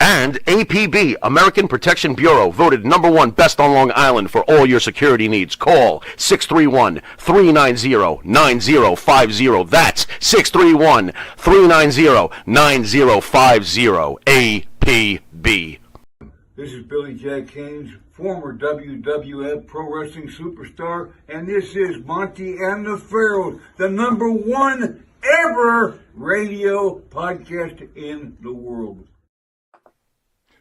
And APB, American Protection Bureau, voted #1 best on Long Island for all your security needs. Call 631-390-9050. That's 631-390-9050. APB. This is Billy Jack Haynes, former WWF Pro Wrestling Superstar, and this is Monte and the Pharaoh, the #1 ever radio podcast in the world.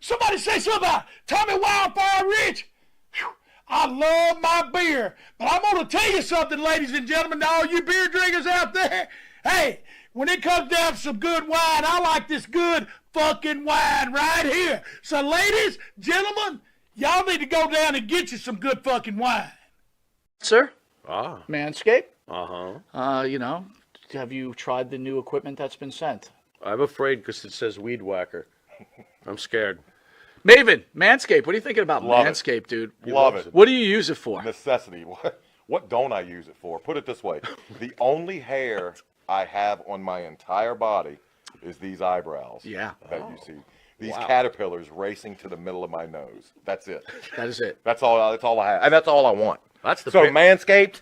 Somebody say something about Tommy Wildfire Rich. Whew, I love my beer, but I'm going to tell you something, ladies and gentlemen, to all you beer drinkers out there. Hey, when it comes down to some good wine, I like this good fucking wine right here. So, ladies, gentlemen, y'all need to go down and get you some good fucking wine. Sir? Ah. Manscaped? Uh-huh. Have you tried the new equipment that's been sent? I'm afraid because it says Weed Whacker. I'm scared. Maven, Manscaped, what are you thinking about Love Manscaped, dude? Love it. What do you use it for? Necessity. What don't I use it for? Put it this way. The only hair I have on my entire body is these eyebrows. Yeah. That you see. These caterpillars racing to the middle of my nose. That's it. That is it. That's all I have. And that's all I want. That's the So Manscaped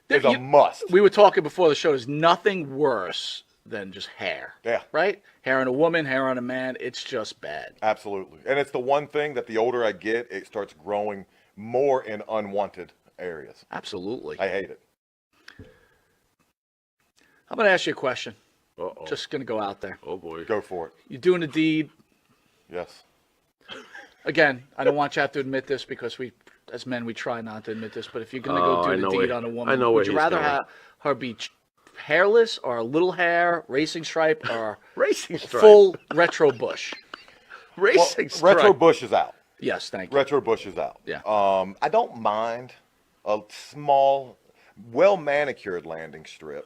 is a must. We were talking before the show, there's nothing worse than just hair. Yeah. Right? Hair on a woman, hair on a man, it's just bad. Absolutely. And it's the one thing that the older I get, it starts growing more in unwanted areas. Absolutely. I hate it. I'm going to ask you a question. Uh-oh. Just going to go out there. Oh, boy. Go for it. You're doing a deed. Yes. Again, I don't want you to have to admit this because we, as men, we try not to admit this. But if you're going to go do the deed on a woman, would you rather have her be hairless or a little hair, racing stripe, or Racing stripe. full retro bush? Racing stripe. Retro Bush is out. Yes, thank you. Retro Bush is out. Yeah. I don't mind a small, well-manicured landing strip.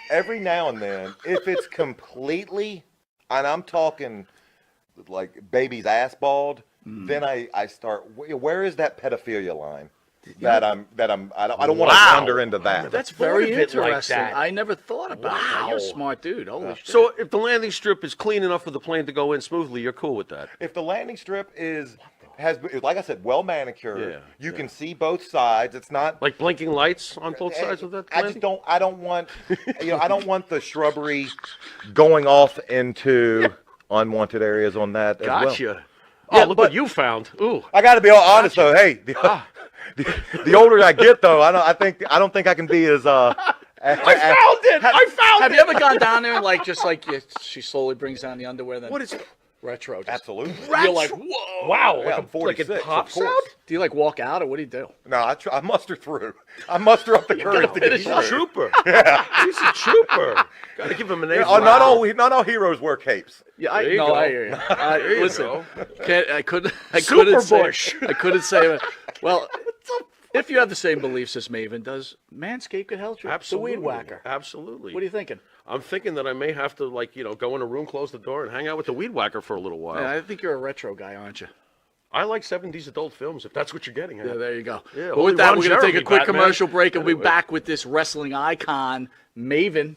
Every now and then, if it's completely, and I'm talking like baby's ass bald, then I start, where is that pedophilia line? I don't want to wander into that. That's very thought of it like interesting. that. I never thought about that. You're a smart dude. Holy shit. So if the landing strip is clean enough for the plane to go in smoothly, you're cool with that? If the landing strip has, like I said, well manicured, Yeah, you can see both sides. It's not Like blinking lights on both sides of that landing? I don't want, I don't want the shrubbery going off into unwanted areas on that as well. Gotcha. Oh, look what you found. Ooh. I got to be all honest though. Hey, the older I get though, I don't think I can be as I found it! Have you ever gone down there and she slowly brings down the underwear? Then What is retro? Just, Absolutely. You're like, whoa! Wow, Yeah, like, I'm 46, like it pops of course. out? Do you walk out or what do you do? No, I muster through. I muster up the courage to get He's through. a trooper. Yeah. He's a trooper. Gotta give him an A. Not all heroes wear capes. Yeah, There you go. I hear you. There you Listen, go. I couldn't Super say. Bush. I couldn't say it. Well, if you have the same beliefs as Maven does, Manscaped could help you. Absolutely. The weed whacker. Absolutely. What are you thinking? I'm thinking that I may have to, go in a room, close the door, and hang out with the weed whacker for a little while. Yeah, I think you're a retro guy, aren't you? I like 70s adult films, if that's what you're getting at. Yeah, there you go. Yeah, But only with that, Ron we're going to take a Jeremy, quick Batman. commercial break and we'll be Anyway. back with this wrestling icon, Maven.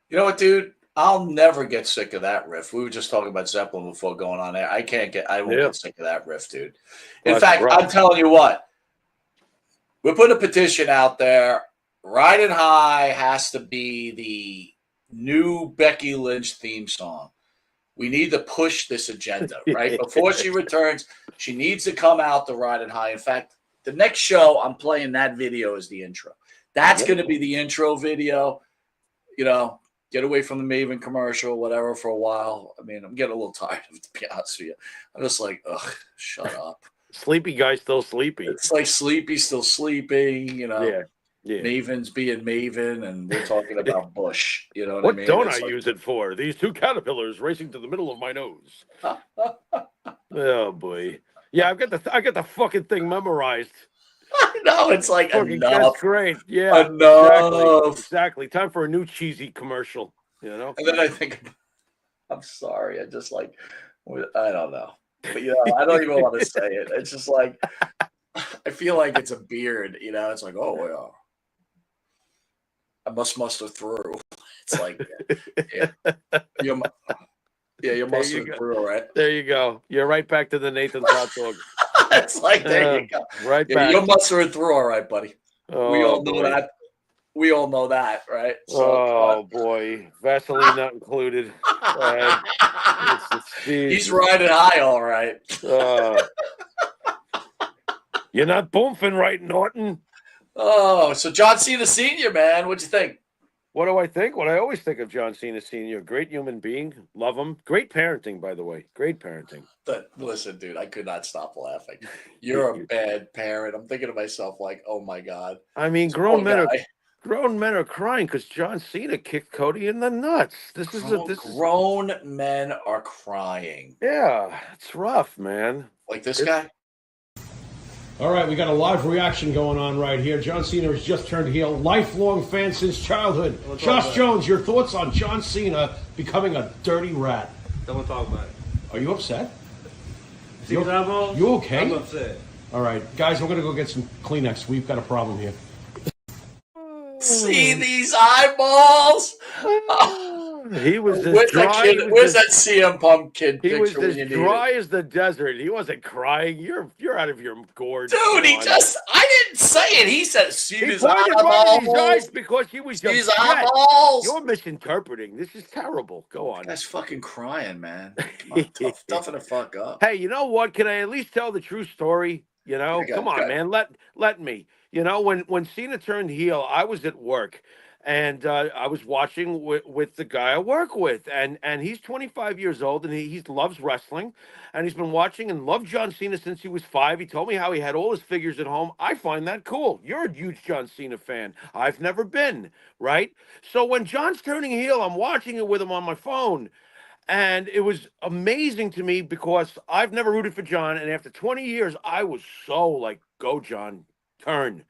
You know what, dude? I'll never get sick of that riff. We were just talking about Zeppelin before going on there. I won't get sick of that riff, dude. In fact, I'm telling you what, we're putting a petition out there. Riding High has to be the new Becky Lynch theme song. We need to push this agenda, right? Before she returns, she needs to come out to Riding High. In fact, The next show, I'm playing that video as the intro. That's going to be the intro video. You know, get away from the Maven commercial, whatever, for a while. I mean, I'm getting a little tired of it, to be honest with you. I'm just like, ugh, shut up. Sleepy guy still sleepy. It's like Sleepy still sleepy, you know. Yeah. Maven's being Maven, and we're talking about Bush. You know what I What mean? don't It's I use it for? These two caterpillars racing to the middle of my nose. Oh boy. Yeah, I got the fucking thing memorized. I know, it's like Fucking, enough. that's great. Yeah. Enough. Exactly. Time for a new cheesy commercial. You know? And then I think, I'm sorry. I just like, I don't know. But, you know, I don't even want to say it. It's just like, I feel like it's a beard, you know? It's like, oh, yeah. I must muster through. It's like, yeah. You're mustering through, right? There you go. You're right back to the Nathan's hot dog. It's like, there you go. Right back. You're mustering through, all right, buddy. Oh, we all know boy. that. We all know that, right? So, boy. Vaseline not included. He's riding high, all right. You're not boomfing right, Norton. Oh, so John Cena Sr., man. What'd you think? What do I think? What I always think of John Cena Sr. Great human being. Love him. Great parenting, by the way. Great parenting. But listen, dude, I could not stop laughing. You're a bad parent. I'm thinking to myself, like, oh my God. I mean, grown men are crying because John Cena kicked Cody in the nuts. Grown men are crying. Yeah, it's rough, man. Like this guy. All right, we got a live reaction going on right here. John Cena has just turned heel, lifelong fan since childhood. Josh Jones, your thoughts on John Cena becoming a dirty rat? Don't talk about it. Are you upset? See his eyeballs? You okay? I'm upset. All right, guys, we're going to go get some Kleenex. We've got a problem here. See these eyeballs? He was as Where's dry. Where's that CM Punk kid He was picture when you as need dry it? as the desert. He wasn't crying. You're out of your gourd. Dude, I didn't say it. He said, see He his pointed right at his eyeballs. eyes because he was See his upset. eyeballs. You're misinterpreting. This is terrible. Go on. That's fucking crying, man. Come on, toughen the fuck up. Hey, you know what? Can I at least tell the true story? You know, Yeah, come on, man. Let me. You know, when Cena turned heel, I was at work. And I was watching with the guy I work with, and he's 25 years old, and he loves wrestling, and he's been watching and loved John Cena since he was 5. He told me how he had all his figures at home. I find that cool. You're a huge John Cena fan. I've never been, right? So when John's turning heel, I'm watching it with him on my phone, and it was amazing to me because I've never rooted for John, and after 20 years, I was so like, go John, turn.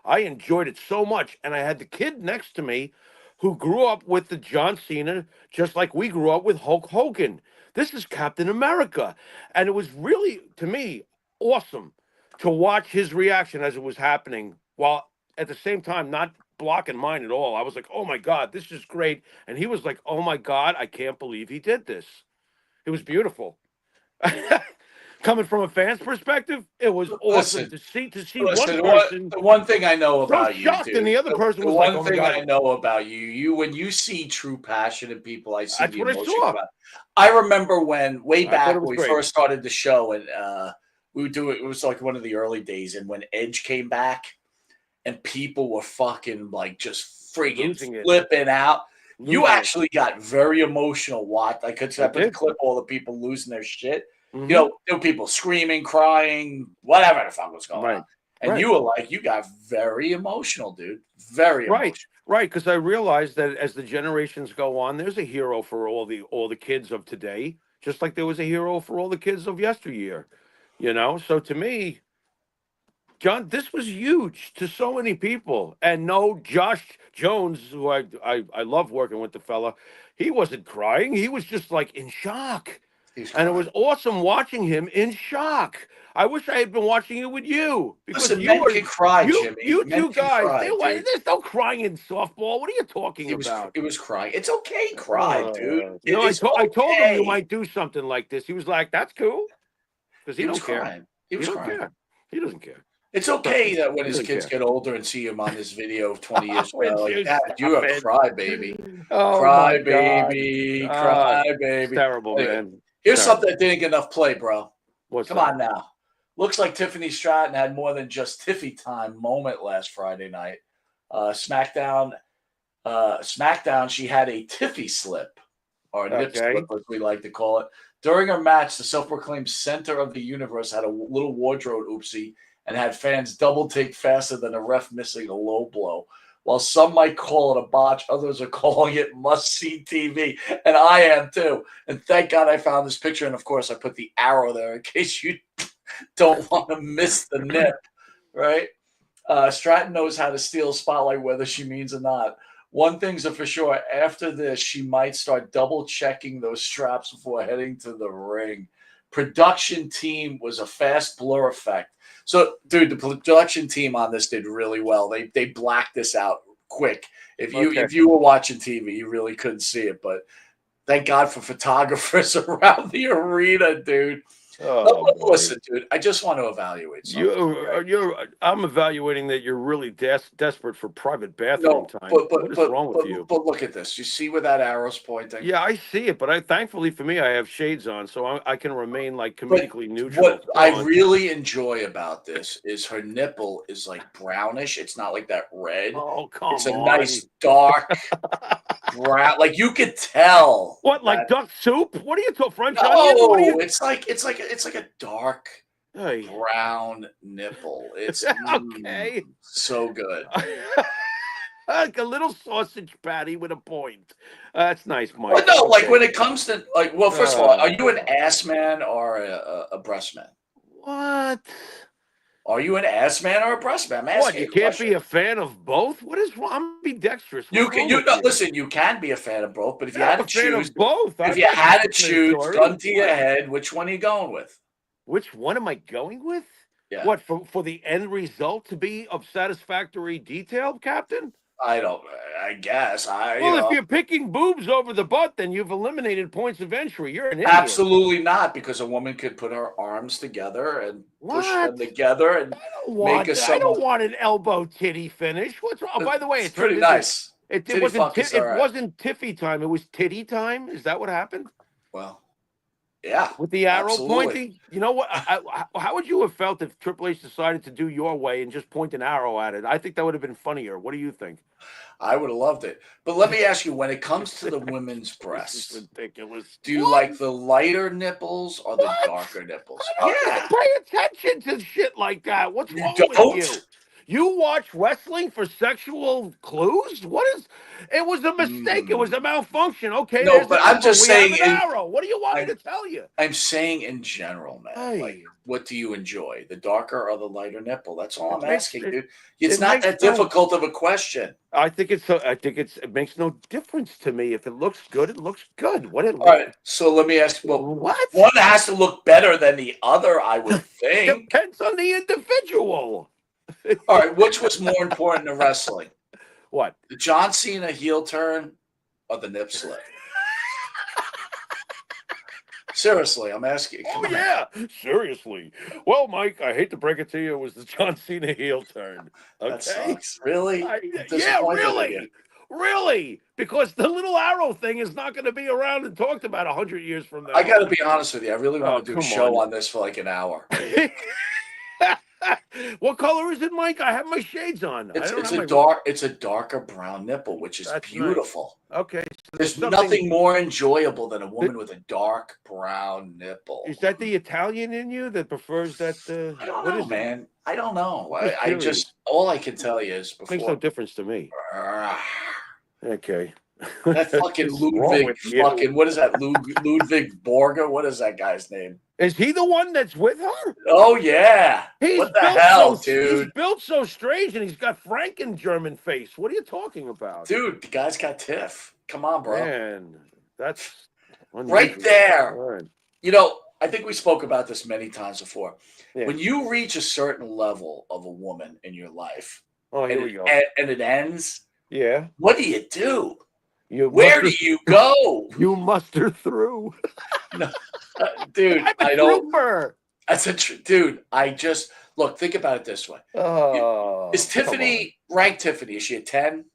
I enjoyed it so much. And I had the kid next to me who grew up with the John Cena, just like we grew up with Hulk Hogan. This is Captain America. And it was really, to me, awesome to watch his reaction as it was happening, while at the same time not blocking mine at all. I was like, oh my God, this is great. And he was like, oh my God, I can't believe he did this. It was beautiful. Coming from a fan's perspective, it was awesome to see one person. The one thing I know about you, shocked, dude, and the other person was like, like, "Oh my thing God." I know about you, when you see true passion in people, I see That's the what I emotion. saw. I remember when way I back thought it when was we great. first started the show, and we would do it. It was like one of the early days, and when Edge came back, and people were fucking like just friggin' flipping out. You actually got very emotional. I put the clip all the people losing their shit. Mm-hmm. You know, there were people screaming, crying, whatever the fuck was going on. And you were like, you got very emotional, dude. Very emotional. Right, because I realized that as the generations go on, there's a hero for all the kids of today, just like there was a hero for all the kids of yesteryear. You know, so to me, John, this was huge to so many people. And no, Josh Jones, who I love working with the fella, he wasn't crying. He was just like in shock. And it was awesome watching him in shock. I wish I had been watching it with you. Because listen, men can cry, Jimmy. You men two guys, cry, there's no crying in softball. What are you talking about? It was crying. It's okay, cry, dude. You know, I told him you might do something like this. He was like, that's cool. Because he don't care. He was crying. He doesn't care. It's okay that when his kids get older and see him on this video 20 years from now, like, Dad, you're a crybaby. Oh, Crybaby. Crybaby. Terrible, man. Here's something that didn't get enough play, bro. What's Come on now. Looks like Tiffany Stratton had more than just Tiffy time moment last Friday night. SmackDown, she had a Tiffy slip, or nip slip, as we like to call it. During her match, the self-proclaimed center of the universe had a little wardrobe oopsie and had fans double take faster than a ref missing a low blow. While some might call it a botch, others are calling it must-see TV, and I am too. And thank God I found this picture, and of course I put the arrow there in case you don't want to miss the nip, right? Stratton knows how to steal a spotlight, whether she means or not. One thing's for sure, after this, she might start double-checking those straps before heading to the ring. Production team was a fast blur effect. So, dude, the production team on this did really well. They blacked this out quick. If you were watching TV, you really couldn't see it. But thank God for photographers around the arena, dude. Listen, dude, I just want to evaluate something. I'm evaluating that you're really desperate for private bathroom time. What is wrong with you? But look at this. You see where that arrow's pointing? Yeah, I see it. But thankfully for me, I have shades on, so I can remain like comedically neutral. What I really enjoy about this is her nipple is like brownish. It's not like that red. Oh, come on. It's a nice dark brown. Like you could tell. What, like duck soup? What are you talking? French onion? No, it's like a dark brown nipple. It's okay. So good. Like a little sausage patty with a point. That's nice, Mike. Well, no, like when it comes to first of all, are you an ass man or a breast man? What? Are you an ass man or a breast man? What? You can't be a fan of both? What is wrong? I'm ambidextrous. Listen. You can be a fan of both, but if you had to choose both, if you had to choose, gun to your head, which one are you going with? Which one am I going with? Yeah. What for the end result to be of satisfactory detail, Captain? I guess. If you're picking boobs over the butt, then you've eliminated points of entry. You're an idiot. Absolutely not, because a woman could put her arms together and push them together and make a. I don't want an elbow titty finish. What's wrong? By the way, it's pretty nice. It wasn't Tiffy time. It was titty time. Is that what happened? Well, yeah. With the arrow pointing, you know what? How would you have felt if Triple H decided to do your way and just point an arrow at it? I think that would have been funnier. What do you think? I would have loved it. But let me ask you, when it comes to the women's breasts, this is ridiculous. Do you like the lighter nipples or the darker nipples? Pay attention to shit like that. What's wrong with you? You watch wrestling for sexual clues? It was a mistake. It was a malfunction. Okay. No, but I'm just saying. Arrow. What do you want me to tell you? I'm saying in general, man. Hey. Like, what do you enjoy? The darker or the lighter nipple? That's all I'm asking, dude. It's not that difficult of a question. I think it makes no difference to me. If it looks good, it looks good. All right. So let me ask. Well, what? One has to look better than the other, I would think. Depends on the individual. All right, which was more important to wrestling? What? The John Cena heel turn or the nip slip? Seriously, I'm asking. Seriously. Well, Mike, I hate to break it to you, it was the John Cena heel turn. Okay? That sucks. Really? Really? Because the little arrow thing is not going to be around and talked about 100 years from now. I got to be honest with you. I really want to do a show on this for like an hour. What color is it, Mike? I have my shades on. It's a darker brown nipple, which is beautiful. Nice. Okay. So there's nothing more enjoyable than a woman with a dark brown nipple. Is that the Italian in you that prefers that? I don't know, man. I don't know. I just all I can tell you is before. Makes no difference to me. Okay. That fucking Ludwig, what is that? Ludwig Borger? What is that guy's name? Is he the one that's with her? Oh, yeah. What the hell, dude? He's built so strange, and he's got Franken German face. What are you talking about? Dude, the guy's got tiff. Come on, bro. Man, that's right there. Right. You know, I think we spoke about this many times before. Yeah. When you reach a certain level of a woman in your life, here we go. And it ends, what do you do? Where do you go? You muster through. No, dude, I'm a trooper. Dude, look, think about it this way. Is Tiffany ranked Tiffany? Is she a 10?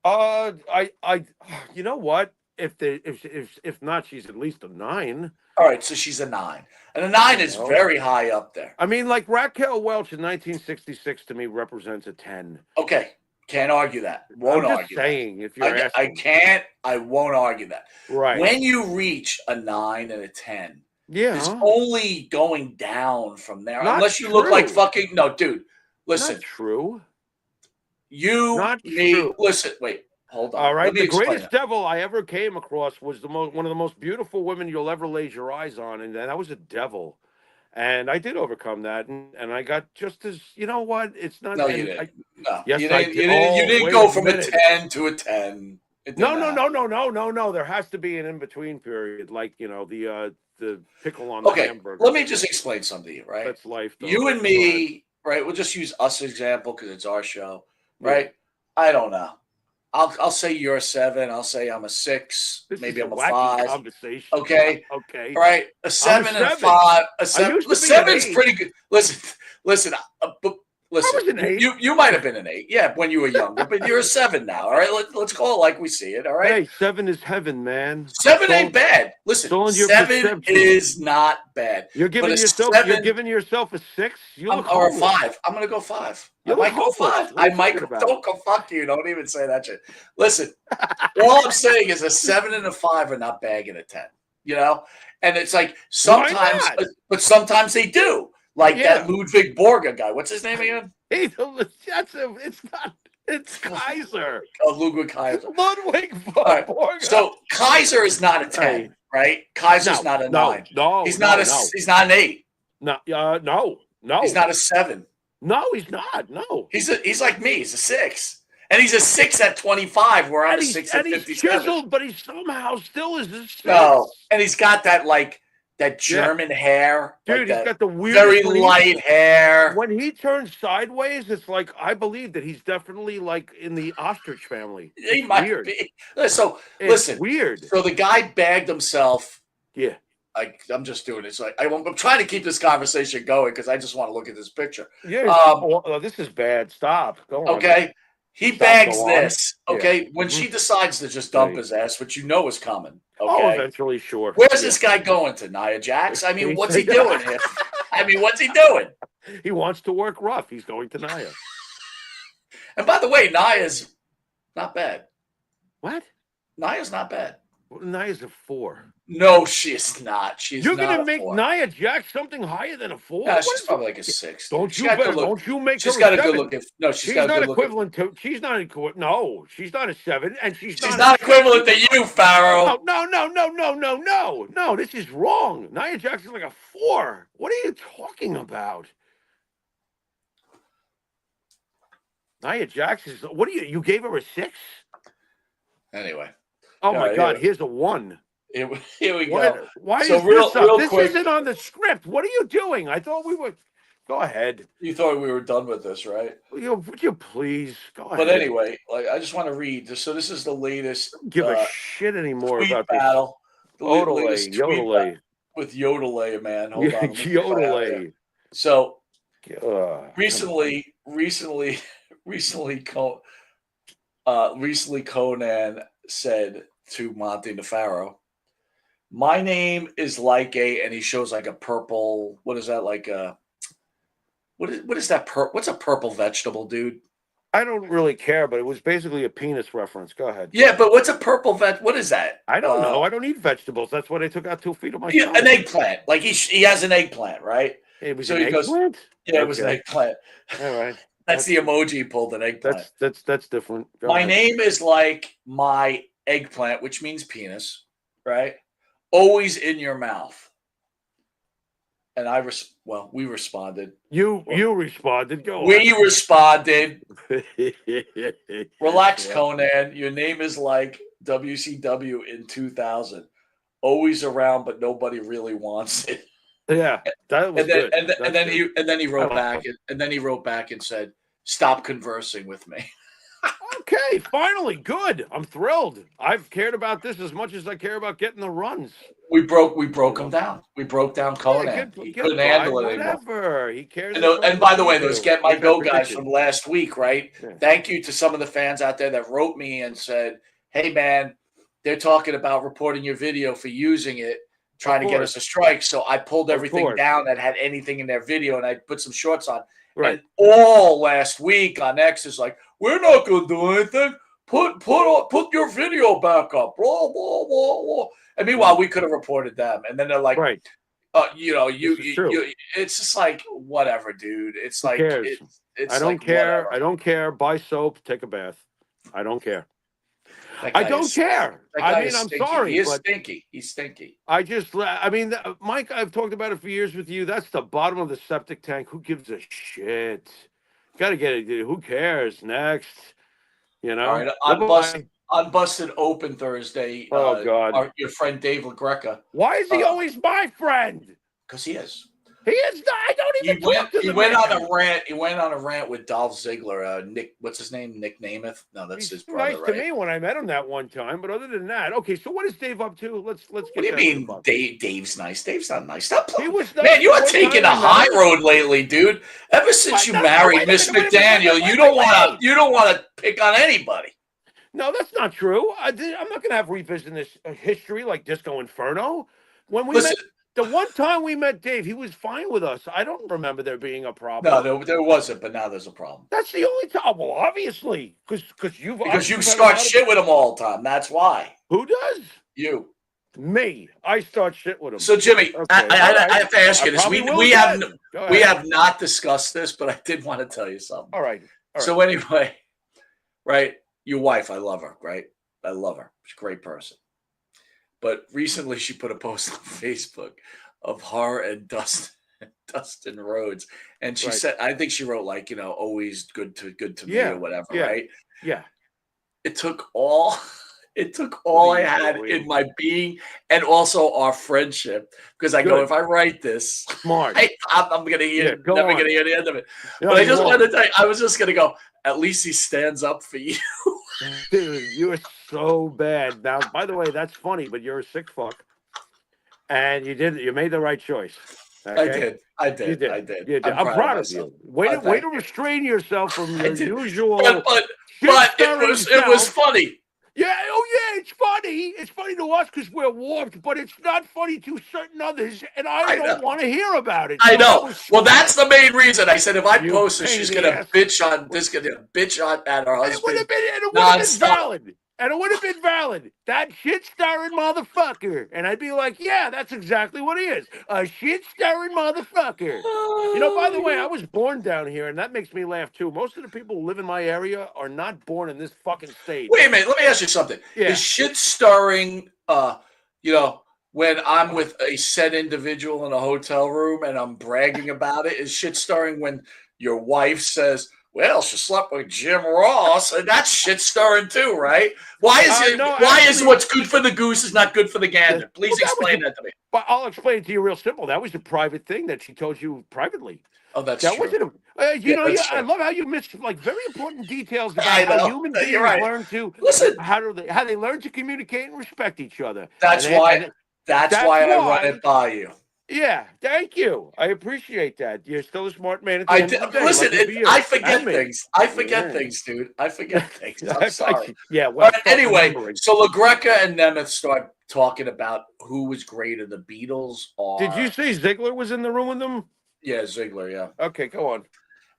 You know what? If not, she's at least a 9. All right, so she's a 9. And a 9 is very high up there. I mean, like Raquel Welch in 1966 to me represents a 10. Okay, can't argue that. Won't I'm argue just saying, that. if you're asking. I won't argue that. Right. When you reach a 9 and a 10, yeah, it's only going down from there. Not Unless you look true. like fucking no, dude. Listen. Not true. Not me. True. Listen, wait. Hold on. All right. The greatest devil I ever came across was one of the most beautiful women you'll ever lay your eyes on, and that was a devil. And I did overcome that, and I got just as you know what? It's not. No, you didn't. No, yes, you I didn't. did. You didn't go from a 10 to a 10. No. There has to be an in between period, like the pickle on the hamburger. Let me just explain something to you, right? That's life. Though. You and me, right? We'll just use us as example because it's our show, right? Yeah. I don't know. I'll say you're a 7. I'll say I'm a 6. Maybe I'm a 5. Conversation. Okay. Okay. All right. A 7 and a 5. A 7. The 7's pretty good. Listen. Listen. Listen, you might have been an 8, yeah, when you were younger, but you're a 7 now. All right, let's call it like we see it. All right. Hey, 7 is heaven, man. 7 ain't bad. Listen, 7 is not bad. You're giving yourself. You're giving yourself a 6. Or a 5. I'm gonna go 5. I might go 5. I might go. Don't go. Fuck you. Don't even say that shit. Listen, all I'm saying is a 7 and a 5 are not bagging a 10. You know, and it's like sometimes, but sometimes they do. Like that Ludwig Borga guy. What's his name again? It's not. It's Kaiser. Oh, Ludwig Kaiser. Ludwig Borga. Right. So Kaiser is not a 10, right? Kaiser's not a 9. No, he's not an 8. No. He's not a 7. No, he's not. No. He's like me. He's a 6. And he's a 6 at 25, where I'm a 6 at 57. He's chiseled, but he somehow still is a 6. No, and he's got that German hair. Dude, he's got the weird, very light hair. When he turns sideways, it's like I believe that he's definitely like in the ostrich family. He might be. So listen, weird. So the guy bagged himself. Yeah. I'm just doing it. So I'm trying to keep this conversation going because I just want to look at this picture. Yeah. This is bad. Stop. Go on. Okay. He bags this. Okay. Yeah. When she decides to just dump his ass, which you know is coming. Okay. Oh, eventually, sure. Where's this guy going to? Nia Jax? I mean, what's he doing here? What's he doing? He wants to work rough. He's going to Nia. And by the way, Nia's not bad. What? Nia's not bad. Well, Nia's a 4. No, she is not. She's You're going to make Nia Jax something higher than a 4? No, she's probably like a 6. Don't you make her she's got a good look. No, she's not equivalent to. She's not equivalent. No, she's not a 7, and she's not equivalent to you, Pharaoh. No. This is wrong. Nia Jax is like a 4. What are you talking about? Nia Jax is. What are you? You gave her a 6? Anyway. Oh my God! Here's a 1. Here we go. Why so is this up? This quick. Isn't on the script. What are you doing? I thought we were. Go ahead. You thought we were done with this, right? Would you please go ahead? But anyway, I just want to read this. So this is the latest. Don't give a shit anymore about battle. This. Yodelay. With Yodelay, man. Hold on. Yodelay. So recently, Conan said to Monte and Pharaoh, my name is like and he shows like a purple, what is that, like what is that, what's a purple vegetable, dude? I don't really care, but it was basically a penis reference. Go ahead. Yeah, but what's a purple what is that? I don't know. I don't eat vegetables. That's why they took out 2 feet of my an eggplant. Like he has an eggplant, right? It was an eggplant? Yeah, it was an eggplant. All right. That's the emoji he pulled, an eggplant. That's different. My name is like my eggplant, which means penis, right? Always in your mouth. And we responded. You responded. Go on. We responded. Relax, Conan. Your name is like WCW in 2000. Always around, but nobody really wants it. Yeah, that was good. And then he wrote back, and then he wrote back and said, "Stop conversing with me." Okay, finally, good. I'm thrilled. I've cared about this as much as I care about getting the runs. We broke him down. We broke down Conan. He couldn't handle it anymore. He cares. And by the way, those Get My Go guys from last week, right? Yeah. Thank you to some of the fans out there that wrote me and said, "Hey, man, they're talking about reporting your video for using it. trying to get us a strike. So I pulled everything course. down that had anything in their video, and I put some shorts on. Right. And all last week on X is like, we're not going to do anything. Put your video back up. Blah, blah, blah, blah. And meanwhile, we could have reported them. And then they're like, right. It's just like, whatever, dude. It's like, it's I don't like, care. whatever. I don't care. Buy soap, take a bath. I don't care. That I guy don't is- care. that guy I mean, is I'm stinky. sorry, He is but stinky. He's stinky. Mike, I've talked about it for years with you. That's the bottom of the septic tank. Who gives a shit? Got to get it. Dude. Who cares? Next. You know? All right, Unbusted Open Thursday. Oh, God. Your friend Dave LaGreca. Why is he always my friend? Because he is. He is not. I don't even talk to the He went man. on a rant. He went on a rant with Dolph Ziggler. Nick, what's his name? Nick Namath? No, that's his brother, nice right? to me when I met him that one time, but other than that, okay. So what is Dave up to? Let's get. What do you mean, Dave's nice? Dave's not nice. Stop He was Man, nice you are one taking time a high road lately, dude. Ever since you married Miss McDaniel, you don't want to pick on anybody. No, that's not true. I'm not going to have revisiting this history like Disco Inferno. When we Listen, met, the one time we met Dave, he was fine with us. I don't remember there being a problem. No, there wasn't, but now there's a problem. That's the only time. Well, obviously, because you start shit with him all the time. That's why. Who does? You. Me. I start shit with him. So Jimmy, Okay. I have to ask you this. We have not discussed this, but I did want to tell you something. All right. So anyway, right? Your wife, I love her, right? I love her. She's a great person. But recently she put a post on Facebook of her and Dustin Rhodes. And she said, I think she wrote like, always good to me or whatever, right? Yeah. It took all I had in my being and also our friendship. Because I go, if I write this, smart. I'm gonna hear never gonna hear the end of it. No, but I just wanted to tell you, I was just gonna go, at least he stands up for you. Dude, you are so bad. Now, by the way, that's funny, but you're a sick fuck. And you made the right choice. Okay? I did. You did. I did. You did. I'm proud of you. Way to restrain yourself from your usual. But it was funny. Yeah, it's funny. It's funny to us because we're warped, but it's not funny to certain others, and I don't want to hear about it. I know. Well, that's the main reason. I said if I post it, she's gonna bitch on at her husband. It would have been valid. And it would have been valid. That shit-stirring motherfucker. And I'd be like, yeah, that's exactly what he is. A shit-stirring motherfucker. By the way, I was born down here, and that makes me laugh, too. Most of the people who live in my area are not born in this fucking state. Wait a minute. Let me ask you something. Yeah. Is shit-stirring, when I'm with a said individual in a hotel room and I'm bragging about it, is shit-stirring when your wife says, well, she slept with Jim Ross, and that's shit stirring too, right? Why is what's good for the goose is not good for the gander? Please explain that to me. But I'll explain it to you real simple. That was a private thing that she told you privately. Oh, that's that true. Wasn't I love how you missed like very important details about how human beings learn to how they learn to communicate and respect each other. That's why I run it by you. Yeah, thank you. I appreciate that. You're still a smart man. Listen, I forget things. I forget things, dude. I forget things. I'm sorry. Yeah. Well, anyway, so LaGreca and Nemeth start talking about who was greater, the Beatles or... Did you say Ziggler was in the room with them? Yeah, Ziggler, yeah. Okay, go on.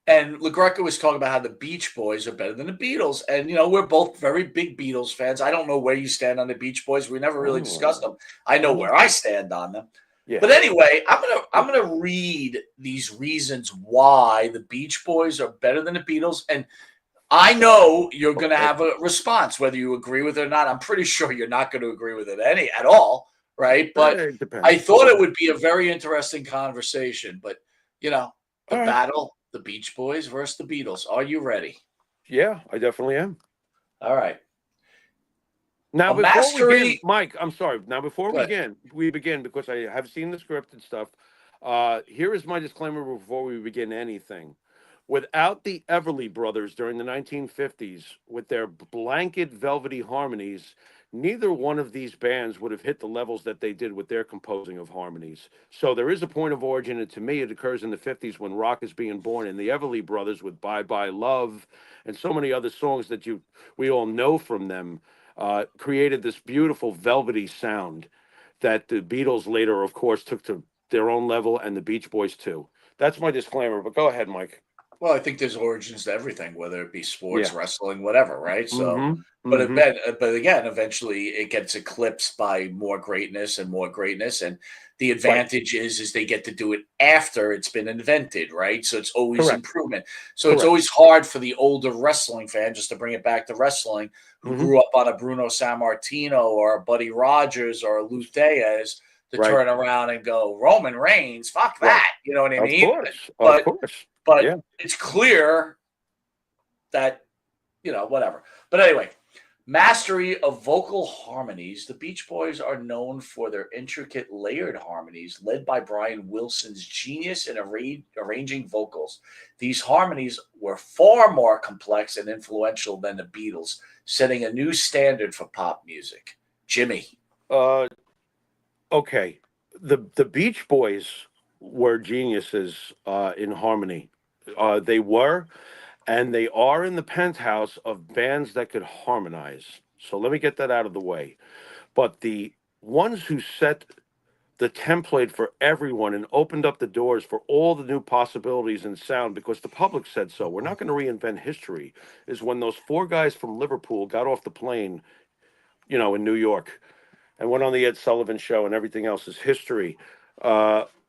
And LaGreca was talking about how the Beach Boys are better than the Beatles. And, we're both very big Beatles fans. I don't know where you stand on the Beach Boys. We never really discussed them. I know where I stand on them. Yeah. But anyway, I'm gonna read these reasons why the Beach Boys are better than the Beatles, and I know you're gonna have a response whether you agree with it or not. I'm pretty sure you're not going to agree with it at all, right? But I thought it would be a very interesting conversation. But battle, the Beach Boys versus the Beatles. Are you ready? Yeah, I definitely am. All right. Now, before we begin, Mike, I'm sorry. Now, before we begin, because I have seen the script and stuff, here is my disclaimer before we begin anything. Without the Everly Brothers during the 1950s, with their blanket velvety harmonies, neither one of these bands would have hit the levels that they did with their composing of harmonies. So there is a point of origin, and to me, it occurs in the 50s when rock is being born. And the Everly Brothers with Bye Bye Love and so many other songs that we all know from them created this beautiful velvety sound. that the Beatles later, of course, took to their own level, and the Beach Boys too. That's my disclaimer. But go ahead, Mike. Well, I think there's origins to everything, whether it be sports, Yeah. wrestling, whatever, right? So, but again, eventually it gets eclipsed by more greatness and more greatness, and the advantage is they get to do it after it's been invented, right? So it's always improvement. So it's always hard for the older wrestling fan, just to bring it back to wrestling, who grew up on a Bruno Sammartino or a Buddy Rogers or a Lou Thesz, to turn around and go, Roman Reigns, fuck that. You know what I mean? Of course. But it's clear that, whatever. But anyway, mastery of vocal harmonies. The Beach Boys are known for their intricate layered harmonies, led by Brian Wilson's genius in arranging vocals. These harmonies were far more complex and influential than the Beatles, setting a new standard for pop music. Jimmy. Okay. The Beach Boys were geniuses in harmony. They were, and they are in the penthouse of bands that could harmonize. So let me get that out of the way. But the ones who set the template for everyone and opened up the doors for all the new possibilities in sound, because the public said so, we're not going to reinvent history, is when those 4 guys from Liverpool got off the plane, in New York, and went on the Ed Sullivan Show, and everything else is history.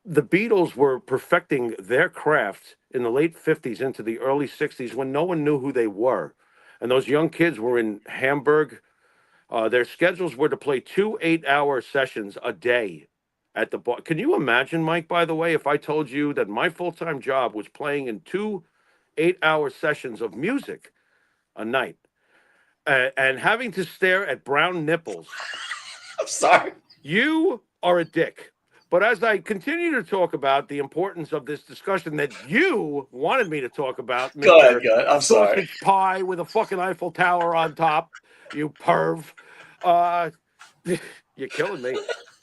The Beatles were perfecting their craft in the late 50s into the early 60s when no one knew who they were. And those young kids were in Hamburg. Their schedules were to play 2 8-hour sessions a day at the bar. Can you imagine, Mike, by the way, if I told you that my full-time job was playing in 2 8-hour sessions of music a night and having to stare at brown nipples? I'm sorry. You are a dick. But as I continue to talk about the importance of this discussion that you wanted me to talk about, Go ahead. I'm sorry. Sausage pie with a fucking Eiffel Tower on top, you perv. You're killing me.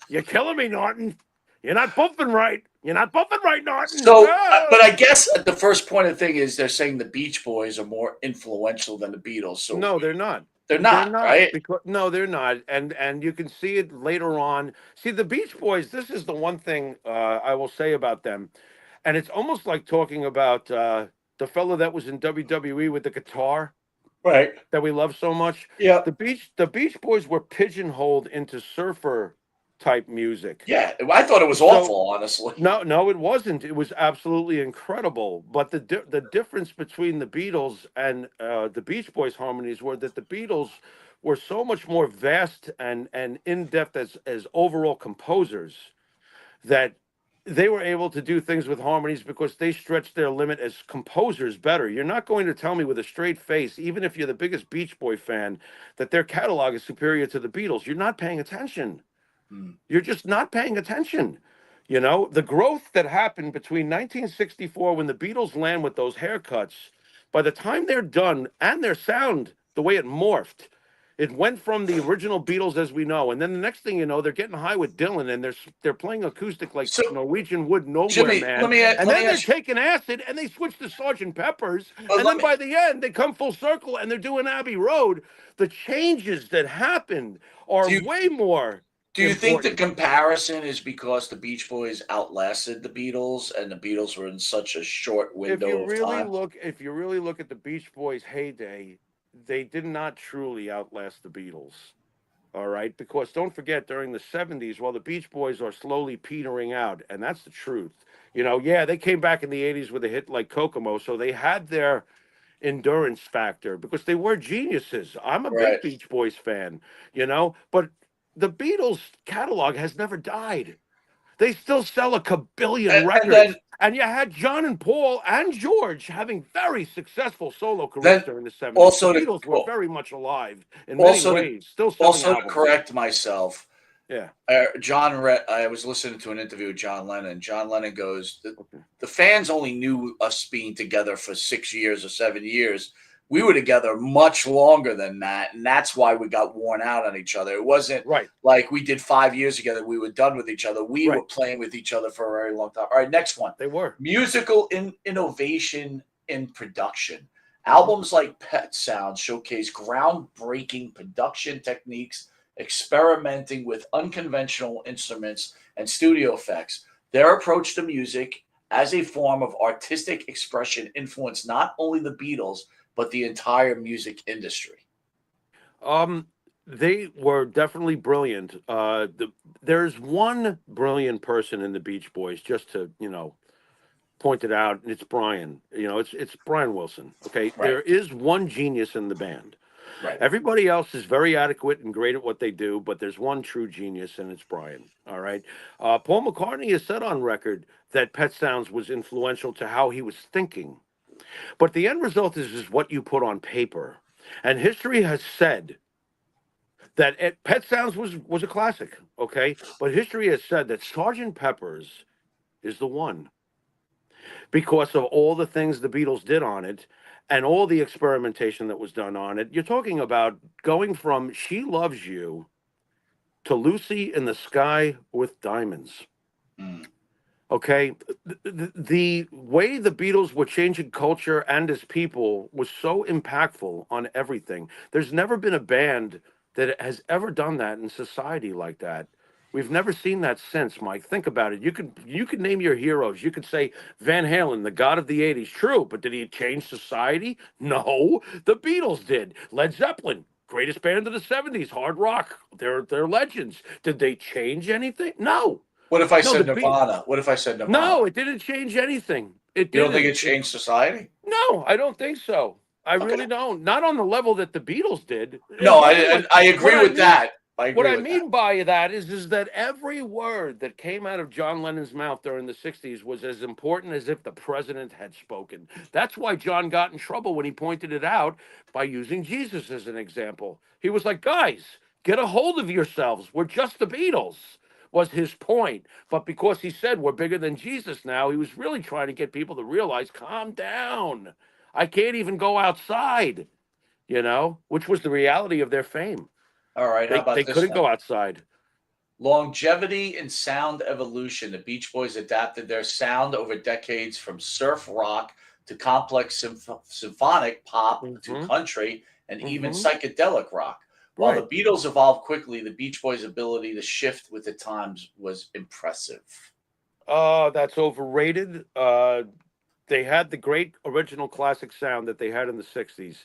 You're killing me, Norton. You're not bumping right. You're not bumping right, Norton. So, but I guess the first point of the thing is they're saying the Beach Boys are more influential than the Beatles. So no, they're not. They're not, right? No, they're not. And you can see it later on. See, the Beach Boys, this is the one thing I will say about them. And it's almost like talking about the fellow that was in WWE with the guitar. Right. That we love so much. Yeah. The Beach Boys were pigeonholed into surfer type music. Yeah, I thought it was awful, honestly. No, it wasn't. It was absolutely incredible. But the difference between the Beatles and the Beach Boys harmonies were that the Beatles were so much more vast and in-depth as overall composers that they were able to do things with harmonies because they stretched their limit as composers better. You're not going to tell me with a straight face, even if you're the biggest Beach Boy fan, that their catalog is superior to the Beatles. You're not paying attention. You're just not paying attention. The growth that happened between 1964 when the Beatles land with those haircuts, by the time they're done and their sound, the way it morphed, it went from the original Beatles as we know. And then the next thing you know, they're getting high with Dylan and they're playing acoustic like Norwegian Wood Nowhere, Jimmy, man. And then they're taking acid and they switch to Sgt. Pepper's. And then by the end, they come full circle and they're doing Abbey Road. The changes that happened are way more. Do you think the comparison is because the Beach Boys outlasted the Beatles and the Beatles were in such a short window of time? If you really look at the Beach Boys' heyday, they did not truly outlast the Beatles. All right? Because don't forget, during the 70s, while the Beach Boys are slowly petering out, and that's the truth. They came back in the 80s with a hit like Kokomo, so they had their endurance factor because they were geniuses. I'm a big Beach Boys fan, but the Beatles catalog has never died. They still sell a kabillion records. And you had John and Paul and George having very successful solo careers during the 70s. Also, the Beatles were very much alive in many ways. Still selling also albums. To correct myself, yeah. I was listening to an interview with John Lennon. John Lennon goes, the fans only knew us being together for 6 years or 7 years. We were together much longer than that, and that's why we got worn out on each other. It wasn't like we did 5 years together. We were done with each other. We were playing with each other for a very long time. All right, next one. They were. Musical innovation in production. Albums like Pet Sounds showcase groundbreaking production techniques experimenting with unconventional instruments and studio effects. Their approach to music as a form of artistic expression influenced not only the Beatles, but the entire music industry. They were definitely brilliant. There's one brilliant person in the Beach Boys, just to point it out, and it's Brian. It's Brian Wilson. Okay, Right. there is one genius in the band. Right. Everybody else is very adequate and great at what they do, but there's one true genius, and it's Brian. All right. Paul McCartney has said on record that Pet Sounds was influential to how he was thinking. But the end result is what you put on paper. And history has said that Pet Sounds was a classic, okay? But history has said that Sgt. Pepper's is the one because of all the things the Beatles did on it and all the experimentation that was done on it. You're talking about going from She Loves You to Lucy in the Sky with Diamonds. Okay, the way the Beatles were changing culture and as people was so impactful on everything. There's never been a band that has ever done that in society like that. We've never seen that since, Mike. Think about it. You could name your heroes. You could say Van Halen, the god of the 80s. True, but did he change society? No, the Beatles did. Led Zeppelin, greatest band of the 70s, hard rock. They're legends. Did they change anything? No. What if I said Nirvana? What if I said Nirvana? No, it didn't change anything. You don't think it changed society? No, I don't think so. I really don't. Not on the level that the Beatles did. No, I agree with that. What I mean by that is that every word that came out of John Lennon's mouth during the 60s was as important as if the president had spoken. That's why John got in trouble when he pointed it out by using Jesus as an example. He was like, guys, get a hold of yourselves. We're just the Beatles. Was his point. But because he said we're bigger than Jesus now, he was really trying to get people to realize, calm down. I can't even go outside, which was the reality of their fame. All right, how about they this? They couldn't go outside. Longevity and sound evolution. The Beach Boys adapted their sound over decades from surf rock to complex symphonic pop to country and even psychedelic rock. While the Beatles evolved quickly, the Beach Boys' ability to shift with the times was impressive. That's overrated. They had the great original classic sound that they had in the 60s.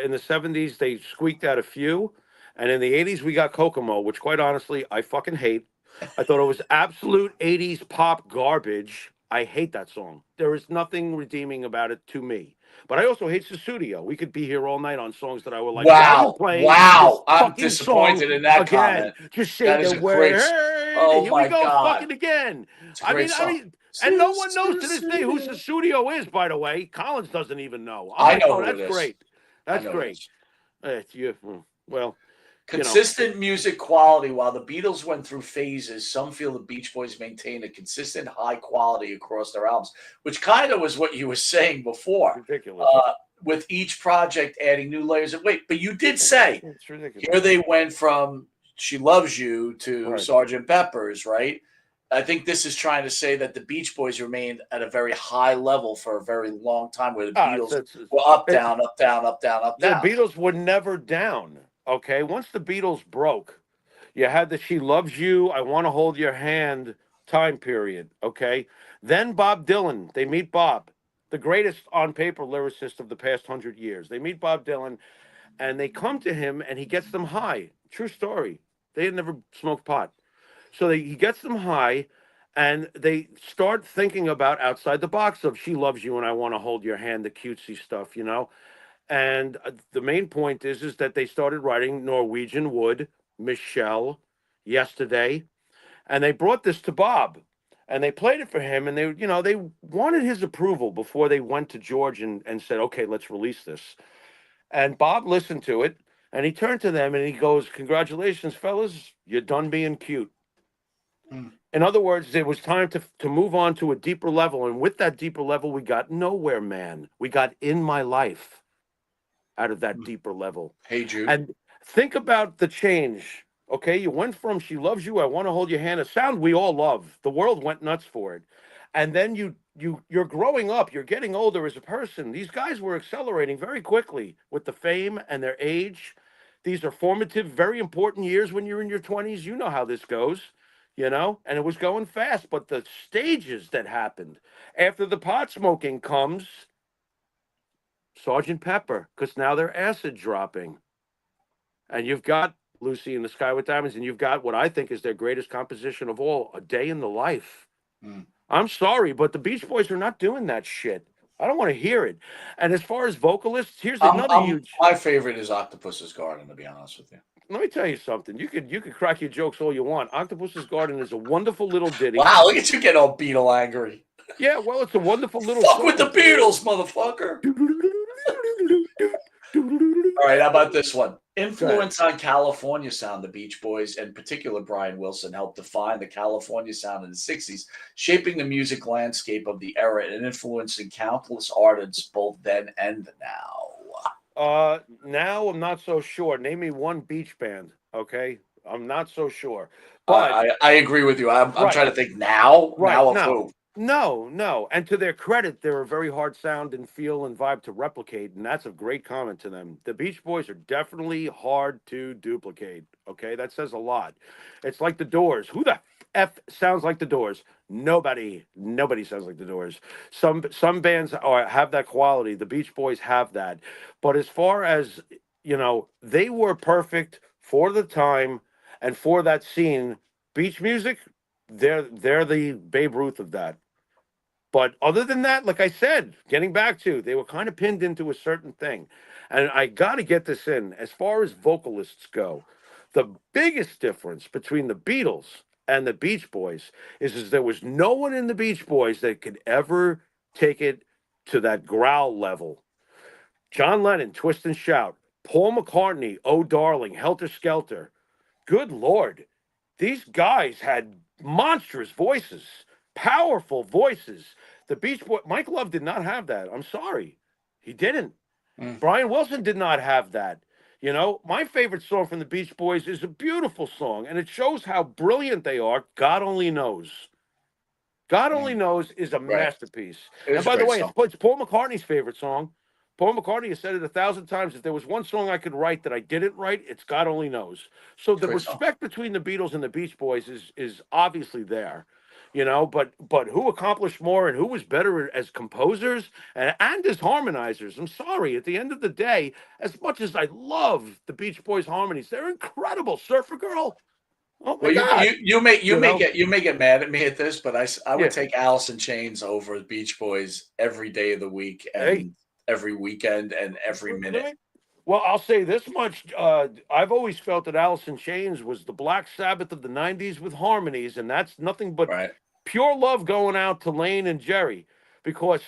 In the 70s, they squeaked out a few. And in the 80s, we got Kokomo, which quite honestly, I fucking hate. I thought it was absolute 80s pop garbage. I hate that song. There is nothing redeeming about it to me. But I also hate Sussudio. We could be here all night on songs that I would like. Wow. I'm disappointed in that comment. Just say the word. Here we go, fucking again. I mean, and no one knows to this day who Sussudio is, by the way. Collins doesn't even know. I know who that's it is. Great. That's great. Consistent music quality. While the Beatles went through phases, some feel the Beach Boys maintained a consistent high quality across their albums, which kind of was what you were saying before. Ridiculous. With each project adding new layers of weight. But you did say, here they went from She Loves You to Sgt. Pepper's, right? I think this is trying to say that the Beach Boys remained at a very high level for a very long time, where the Beatles were up, down, up, down, up, down, up, down. The Beatles were never down. Okay, once the Beatles broke, you had the She Loves You, I Want to Hold Your Hand time period, okay? Then Bob Dylan, they meet Bob, the greatest on paper lyricist of the past 100 years. They meet Bob Dylan, and they come to him, and he gets them high. True story. They had never smoked pot. So he gets them high, and they start thinking about outside the box of She Loves You and I Want to Hold Your Hand, the cutesy stuff, And the main point is that they started writing Norwegian Wood, Michelle, Yesterday, and they brought this to Bob, and they played it for him, and they wanted his approval before they went to George and said, okay, let's release this. And Bob listened to it, and he turned to them and he goes, congratulations, fellas, you're done being cute. In other words, it was time to move on to a deeper level, and with that deeper level, we got Nowhere Man. We got In My Life. Out of that deeper level. Hey, Jude. And think about the change. Okay, you went from She Loves You, I Want to Hold Your Hand, a sound we all love. The world went nuts for it. And then you're growing up, you're getting older as a person. These guys were accelerating very quickly with the fame and their age These are formative, very important years when you're in your 20s. You know how this goes, and it was going fast. But the stages that happened after the pot smoking comes Sergeant Pepper, because now they're acid dropping. And you've got Lucy in the Sky with Diamonds, and you've got what I think is their greatest composition of all, A Day in the Life. I'm sorry, but the Beach Boys are not doing that shit. I don't want to hear it. And as far as vocalists, here's another huge. My favorite is Octopus's Garden, to be honest with you. Let me tell you something. You could crack your jokes all you want. Octopus's Garden is a wonderful little ditty. Wow, look at you get all Beatle angry. Yeah, well, it's a wonderful little. Fuck with the Beatles, motherfucker. All right, how about this one? Influence on California sound. The Beach Boys, and in particular Brian Wilson, helped define the California sound in the 60s, shaping the music landscape of the era and influencing countless artists both then and now. Now I'm not so sure. Name me one beach band, okay? I'm not so sure. But I agree with you. I'm trying to think now. Right, now of who? No. And to their credit, they're a very hard sound and feel and vibe to replicate, and that's a great comment to them. The Beach Boys are definitely hard to duplicate, okay? That says a lot. It's like the Doors. Who the F sounds like the Doors? Nobody sounds like the Doors. Some bands have that quality. The Beach Boys have that. But as far as, they were perfect for the time and for that scene. Beach music, they're the Babe Ruth of that. But other than that, like I said, getting back to, they were kind of pinned into a certain thing. And I got to get this in. As far as vocalists go, the biggest difference between the Beatles and the Beach Boys is there was no one in the Beach Boys that could ever take it to that growl level. John Lennon, Twist and Shout. Paul McCartney, Oh Darling, Helter Skelter. Good Lord. These guys had monstrous voices, powerful voices. The Beach Boys, Mike Love did not have that. I'm sorry. He didn't. Brian Wilson did not have that. My favorite song from the Beach Boys is a beautiful song, and it shows how brilliant they are. God Only Knows. God Only Knows is a masterpiece. And by the way, it's Paul McCartney's favorite song. Paul McCartney has said it 1,000 times. If there was one song I could write that I didn't write, it's God Only Knows. So the respect between the Beatles and the Beach Boys is obviously there. But who accomplished more and who was better as composers and as harmonizers? I'm sorry. At the end of the day, as much as I love the Beach Boys harmonies, they're incredible. Surfer Girl. Oh my God. You may get mad at me at this, but I would take Alice in Chains over the Beach Boys every day of the week and every weekend and every minute. Well, I'll say this much. I've always felt that Alice in Chains was the Black Sabbath of the 90s with harmonies, and that's nothing but pure love going out to Lane and Jerry, because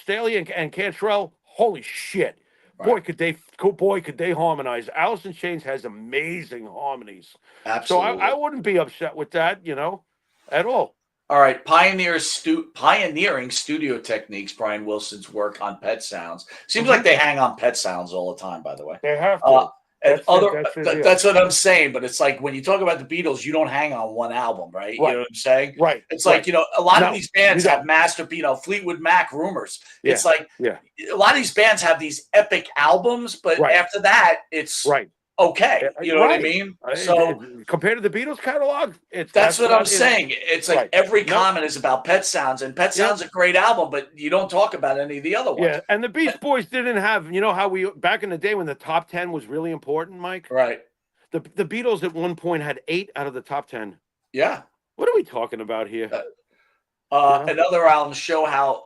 Staley and Cantrell, holy shit. Boy, could they harmonize. Alice in Chains has amazing harmonies. Absolutely. So I wouldn't be upset with that, at all. All right, pioneering studio techniques. Brian Wilson's work on Pet Sounds. Seems like they hang on Pet Sounds all the time. By the way, they have to. That's what I'm saying. But it's like when you talk about the Beatles, you don't hang on one album, right? You know what I'm saying? Right. It's like a lot of these bands have Fleetwood Mac, Rumors. Yeah. It's like a lot of these bands have these epic albums, but after that, it's okay. You know what I mean? So compared to the Beatles catalog, that's what I'm saying. It's like every comment is about Pet Sounds, and Pet Sounds is a great album, but you don't talk about any of the other ones. Yeah, and the Beach Boys didn't have, how we back in the day when the top 10 was really important, Mike. Right. The Beatles at one point had 8 out of the top 10. Yeah. What are we talking about here? Another album show how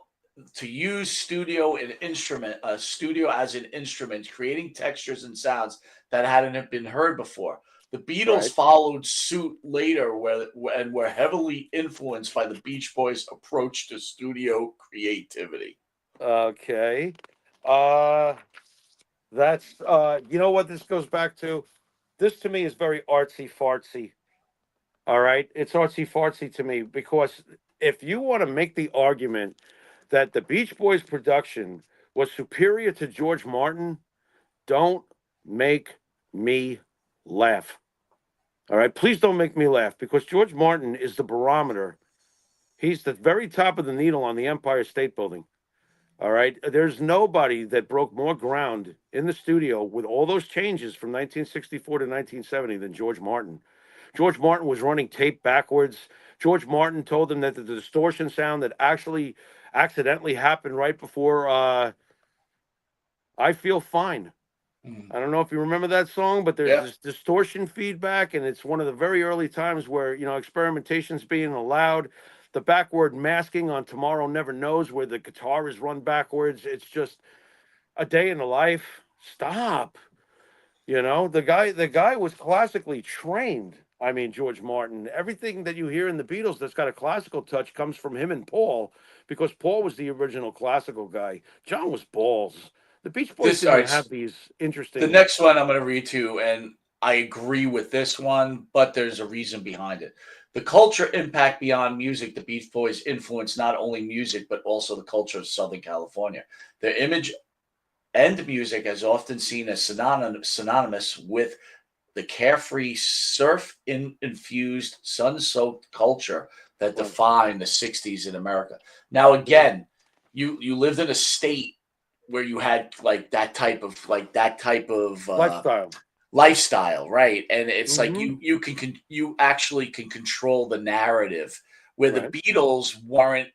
to use studio as an instrument, creating textures and sounds that hadn't been heard before. The Beatles followed suit later and were heavily influenced by the Beach Boys' approach to studio creativity. Okay. That's, what this goes back to? This to me is very artsy-fartsy. All right? It's artsy-fartsy to me because if you want to make the argument that the Beach Boys production was superior to George Martin, don't make me laugh. All right? Please don't make me laugh, because George Martin is the barometer. He's the very top of the needle on the Empire State Building. All right. There's nobody that broke more ground in the studio with all those changes from 1964 to 1970 than George Martin. George Martin was running tape backwards. George Martin told them that the distortion sound that actually accidentally happened right before I Feel Fine. I don't know if you remember that song, but there's this distortion feedback, and it's one of the very early times where, experimentation's being allowed. The backward masking on Tomorrow Never Knows, where the guitar is run backwards. It's just a day in the life. Stop. The guy was classically trained. I mean, George Martin. Everything that you hear in the Beatles that's got a classical touch comes from him and Paul, because Paul was the original classical guy. John was balls. The Beach Boys didn't have these interesting. The next one I'm going to read to you, and I agree with this one, but there's a reason behind it. The culture impact beyond music, the Beach Boys influenced not only music, but also the culture of Southern California. Their image and music is often seen as synonymous with the carefree, surf-infused, sun-soaked culture that defined the 60s in America. Now, again, you lived in a state where you had that type of lifestyle, right? And it's like you actually can control the narrative, where the Beatles weren't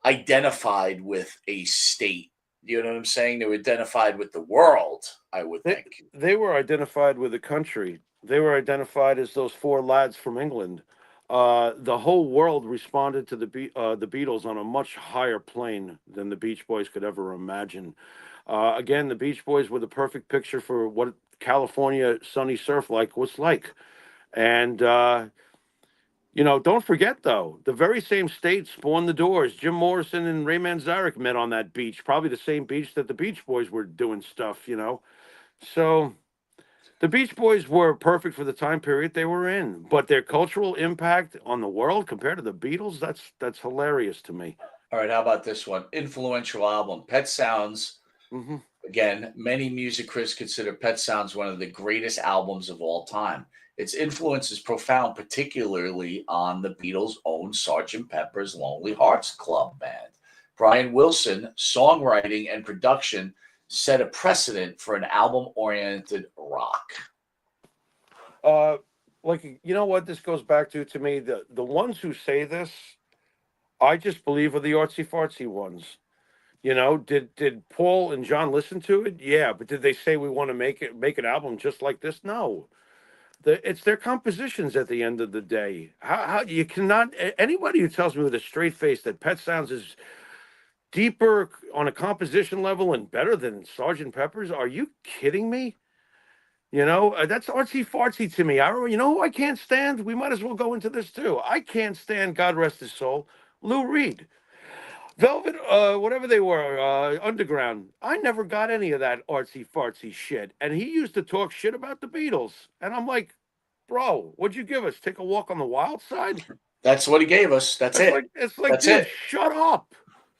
identified with a state. You know what I'm saying? They were identified with the world, I would think. They were identified with the country. They were identified as those four lads from England. The whole world responded to the Beatles on a much higher plane than the Beach Boys could ever imagine. Again, the Beach Boys were the perfect picture for what California sunny surf was like. And, don't forget, though, the very same state spawned the Doors. Jim Morrison and Ray Manzarek met on that beach, probably the same beach that the Beach Boys were doing stuff, So the Beach Boys were perfect for the time period they were in, but their cultural impact on the world compared to the Beatles, that's hilarious to me. All right, how about this one? Influential album, Pet Sounds. Again, many music critics consider Pet Sounds one of the greatest albums of all time. Its influence is profound, particularly on the Beatles' own Sgt. Pepper's Lonely Hearts Club Band. Brian Wilson, songwriting and production, set a precedent for an album-oriented rock. You know what this goes back to me? The ones who say this, I just believe are the artsy-fartsy ones. Did Paul and John listen to it? Yeah, but did they say we want to make an album just like this? No. It's their compositions at the end of the day. How you cannot, anybody who tells me with a straight face that Pet Sounds is deeper on a composition level and better than Sgt. Pepper's, are you kidding me? That's artsy-fartsy to me. Who I can't stand? We might as well go into this too. I can't stand, God rest his soul, Lou Reed. Velvet, whatever they were, Underground. I never got any of that artsy-fartsy shit. And he used to talk shit about the Beatles. And I'm like, bro, what'd you give us? Take a walk on the wild side? That's what he gave us. That's it. It's like, That's dude, it. Shut up.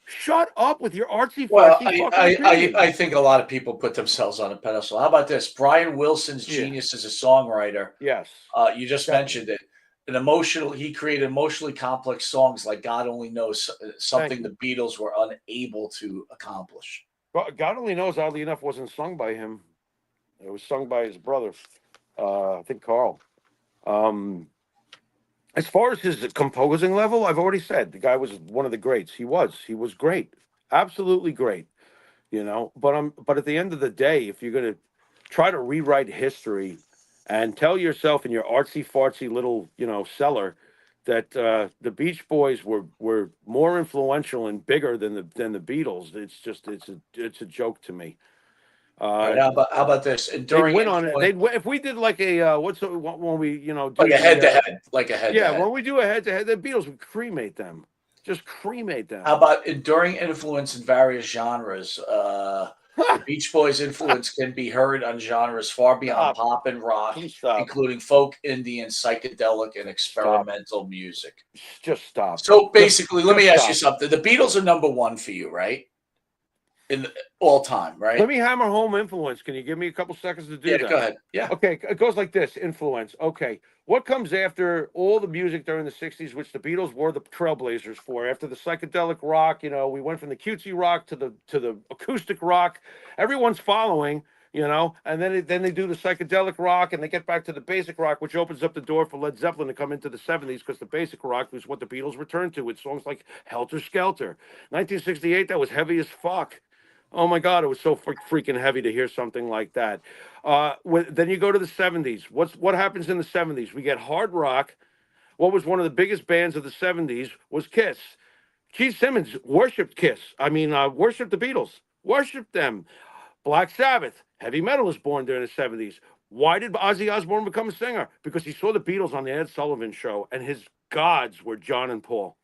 Shut up with your artsy-fartsy Well, I think a lot of people put themselves on a pedestal. How about this? Brian Wilson's genius as a songwriter. Yes. You just mentioned it. He created emotionally complex songs like God Only Knows, something the Beatles were unable to accomplish. God Only Knows, oddly enough, wasn't sung by him. It was sung by his brother, I think Carl. As far as his composing level, I've already said the guy was one of the greats. He was great, absolutely great. But at the end of the day, if you're going to try to rewrite history and tell yourself in your artsy-fartsy little, cellar that the Beach Boys were more influential and bigger than the Beatles, it's a joke to me. Right, how about this? Enduring win on it. If we did like a when we do like a head-to-head, yeah, when we do a head-to-head, the Beatles would cremate them, just cremate them. How about enduring influence in various genres? The Beach Boys' influence can be heard on genres far beyond pop and rock, including folk, Indian, psychedelic, and experimental music. Just stop. So basically, let me ask you something. The Beatles are number one for you, right? in all time, right? Let me hammer home influence. Can you give me a couple seconds to do that? Go ahead. Yeah. Okay, it goes like this: influence. Okay, what comes after all the music during the '60s, which the Beatles were the trailblazers for? After the psychedelic rock, we went from the cutesy rock to the acoustic rock. Everyone's following, and then they do the psychedelic rock, and they get back to the basic rock, which opens up the door for Led Zeppelin to come into the '70s, because the basic rock was what the Beatles returned to with songs like Helter Skelter. 1968, that was heavy as fuck. Oh my God, it was so freaking heavy to hear something like that. Then you go to the '70s. What happens in the '70s? We get hard rock. What was one of the biggest bands of the '70s was Kiss. Keith Simmons worshipped Kiss. Worshipped the Beatles. Worshipped them. Black Sabbath. Heavy metal was born during the '70s. Why did Ozzy Osbourne become a singer? Because he saw the Beatles on the Ed Sullivan Show, and his gods were John and Paul.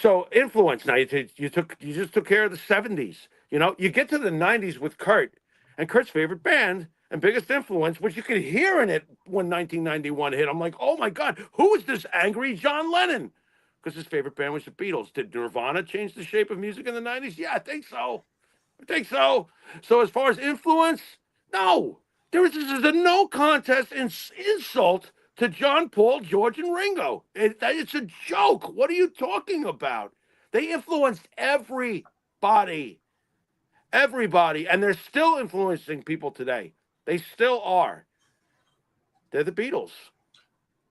So influence. Now you just took care of the '70s. You get to the '90s with Kurt, and Kurt's favorite band and biggest influence, which you could hear in it when 1991 hit. I'm like, oh my God, who is this angry John Lennon? Because his favorite band was the Beatles. Did Nirvana change the shape of music in the '90s? Yeah, I think so. So as far as influence, no. This is a no contest insult to John, Paul, George, and Ringo. It's a joke. What are you talking about? They influenced everybody, and they're still influencing people today. They still are. They're the Beatles.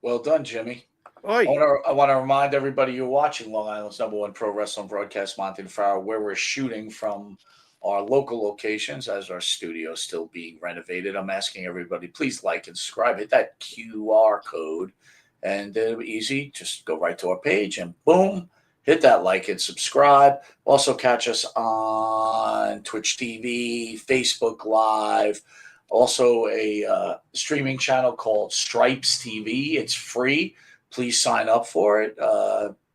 Well done, Jimmy. Oy. I want to remind everybody you're watching Long Island's #1 pro wrestling broadcast, Monte and Pharaoh, where we're shooting from our local locations as our studio is still being renovated. I'm asking everybody, please like and subscribe. Hit that QR code, and it'll be easy. Just go right to our page, and boom, hit that like and subscribe. Also catch us on Twitch TV, Facebook Live, also a streaming channel called Stripes TV. It's free. Please sign up for it.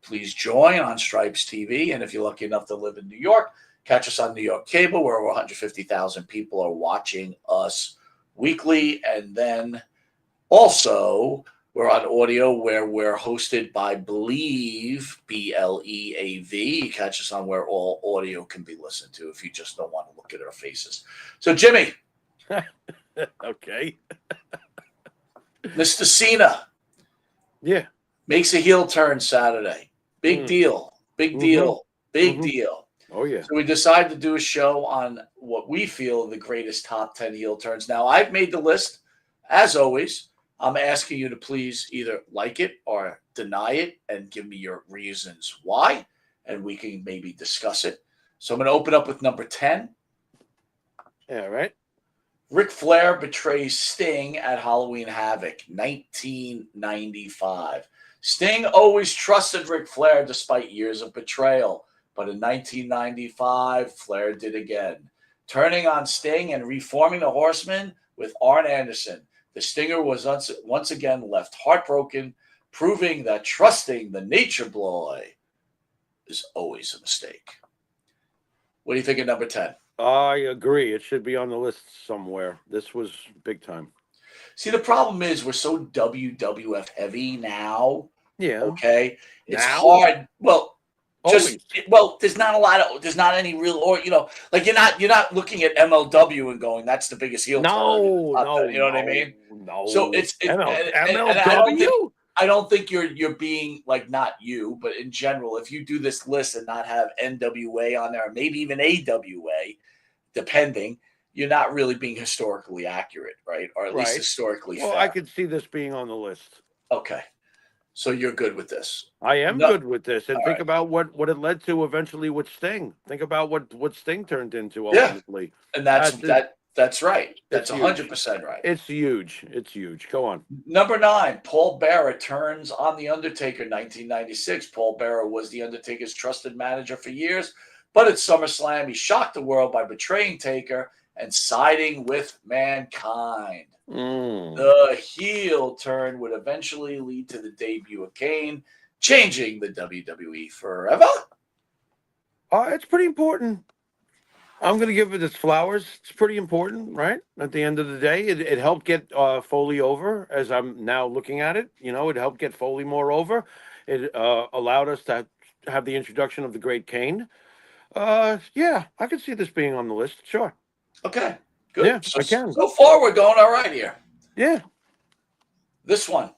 Please join on Stripes TV. And if you're lucky enough to live in New York, catch us on New York Cable, where over 150,000 people are watching us weekly. And then also, we're on audio, where we're hosted by Believe, BLEAV. You catch us on where all audio can be listened to if you just don't want to look at our faces. So, Jimmy. Okay. Mr. Cena. Yeah. Makes a heel turn Saturday. Big deal. Big deal. Big deal. Oh, yeah. So we decided to do a show on what we feel are the greatest top 10 heel turns. Now, I've made the list. As always, I'm asking you to please either like it or deny it and give me your reasons why, and we can maybe discuss it. So I'm going to open up with number 10. Yeah, right. Ric Flair betrays Sting at Halloween Havoc, 1995. Sting always trusted Ric Flair despite years of betrayal. But in 1995, Flair did again, turning on Sting and reforming the Horsemen with Arn Anderson. The Stinger was once again left heartbroken, proving that trusting the Nature Boy is always a mistake. What do you think of number 10? I agree. It should be on the list somewhere. This was big time. See, the problem is we're so WWF heavy now. Yeah. Okay. It's now? hard. Well, Always. there's not any real, or like you're not looking at MLW and going, that's the biggest heel turn. No, you know what I mean? No. So it's MLW. I don't think you're being like, not you, but in general, if you do this list and not have NWA on there, or maybe even AWA, depending, you're not really being historically accurate, right? Or at least historically fair. I could see this being on the list. Okay. So you're good with this? I am good with this. And think about what it led to eventually with Sting. Think about what Sting turned into ultimately. Yeah. And that's right. That's 100% right. It's huge. It's huge. Go on. Number 9, Paul Bearer turns on The Undertaker, 1996. Paul Bearer was The Undertaker's trusted manager for years, but at SummerSlam, he shocked the world by betraying Taker and siding with Mankind. The heel turn would eventually lead to the debut of Kane, changing the WWE forever. It's pretty important. I'm going to give it its flowers. It's pretty important, right? At the end of the day, it helped get Foley over, as I'm now looking at it. It helped get Foley more over. It allowed us to have the introduction of the Great Kane. Yeah, I could see this being on the list. Sure. Okay, good. Yeah, So, I can. so far, we're going all right here. Yeah. This one,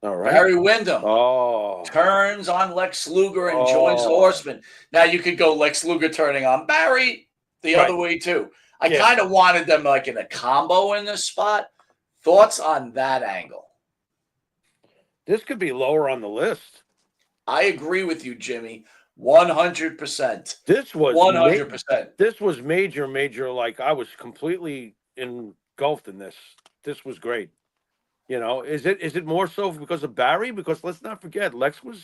All right. Barry Windham Oh. turns on Lex Luger and joins the Horsemen. Now, you could go Lex Luger turning on Barry the other way, too. I kind of wanted them like in a combo in this spot. Thoughts on that angle? This could be lower on the list. I agree with you, Jimmy. 100%. This was 100%. This was major. Like, I was completely engulfed in this. This was great. You know, is it more so because of Barry? Because let's not forget, Lex was,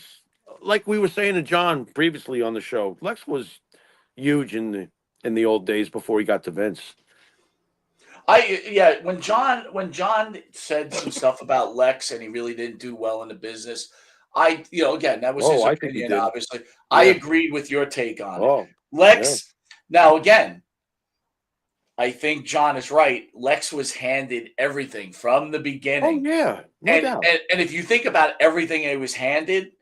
like we were saying to John previously on the show, Lex was huge in the old days before he got to Vince. When John said some stuff about Lex and he really didn't do well in the business, again, that was his opinion, obviously. Yeah. I agreed with your take on it. Lex, now again, I think John is right. Lex was handed everything from the beginning. Oh, yeah. No doubt. And if you think about everything he was handed,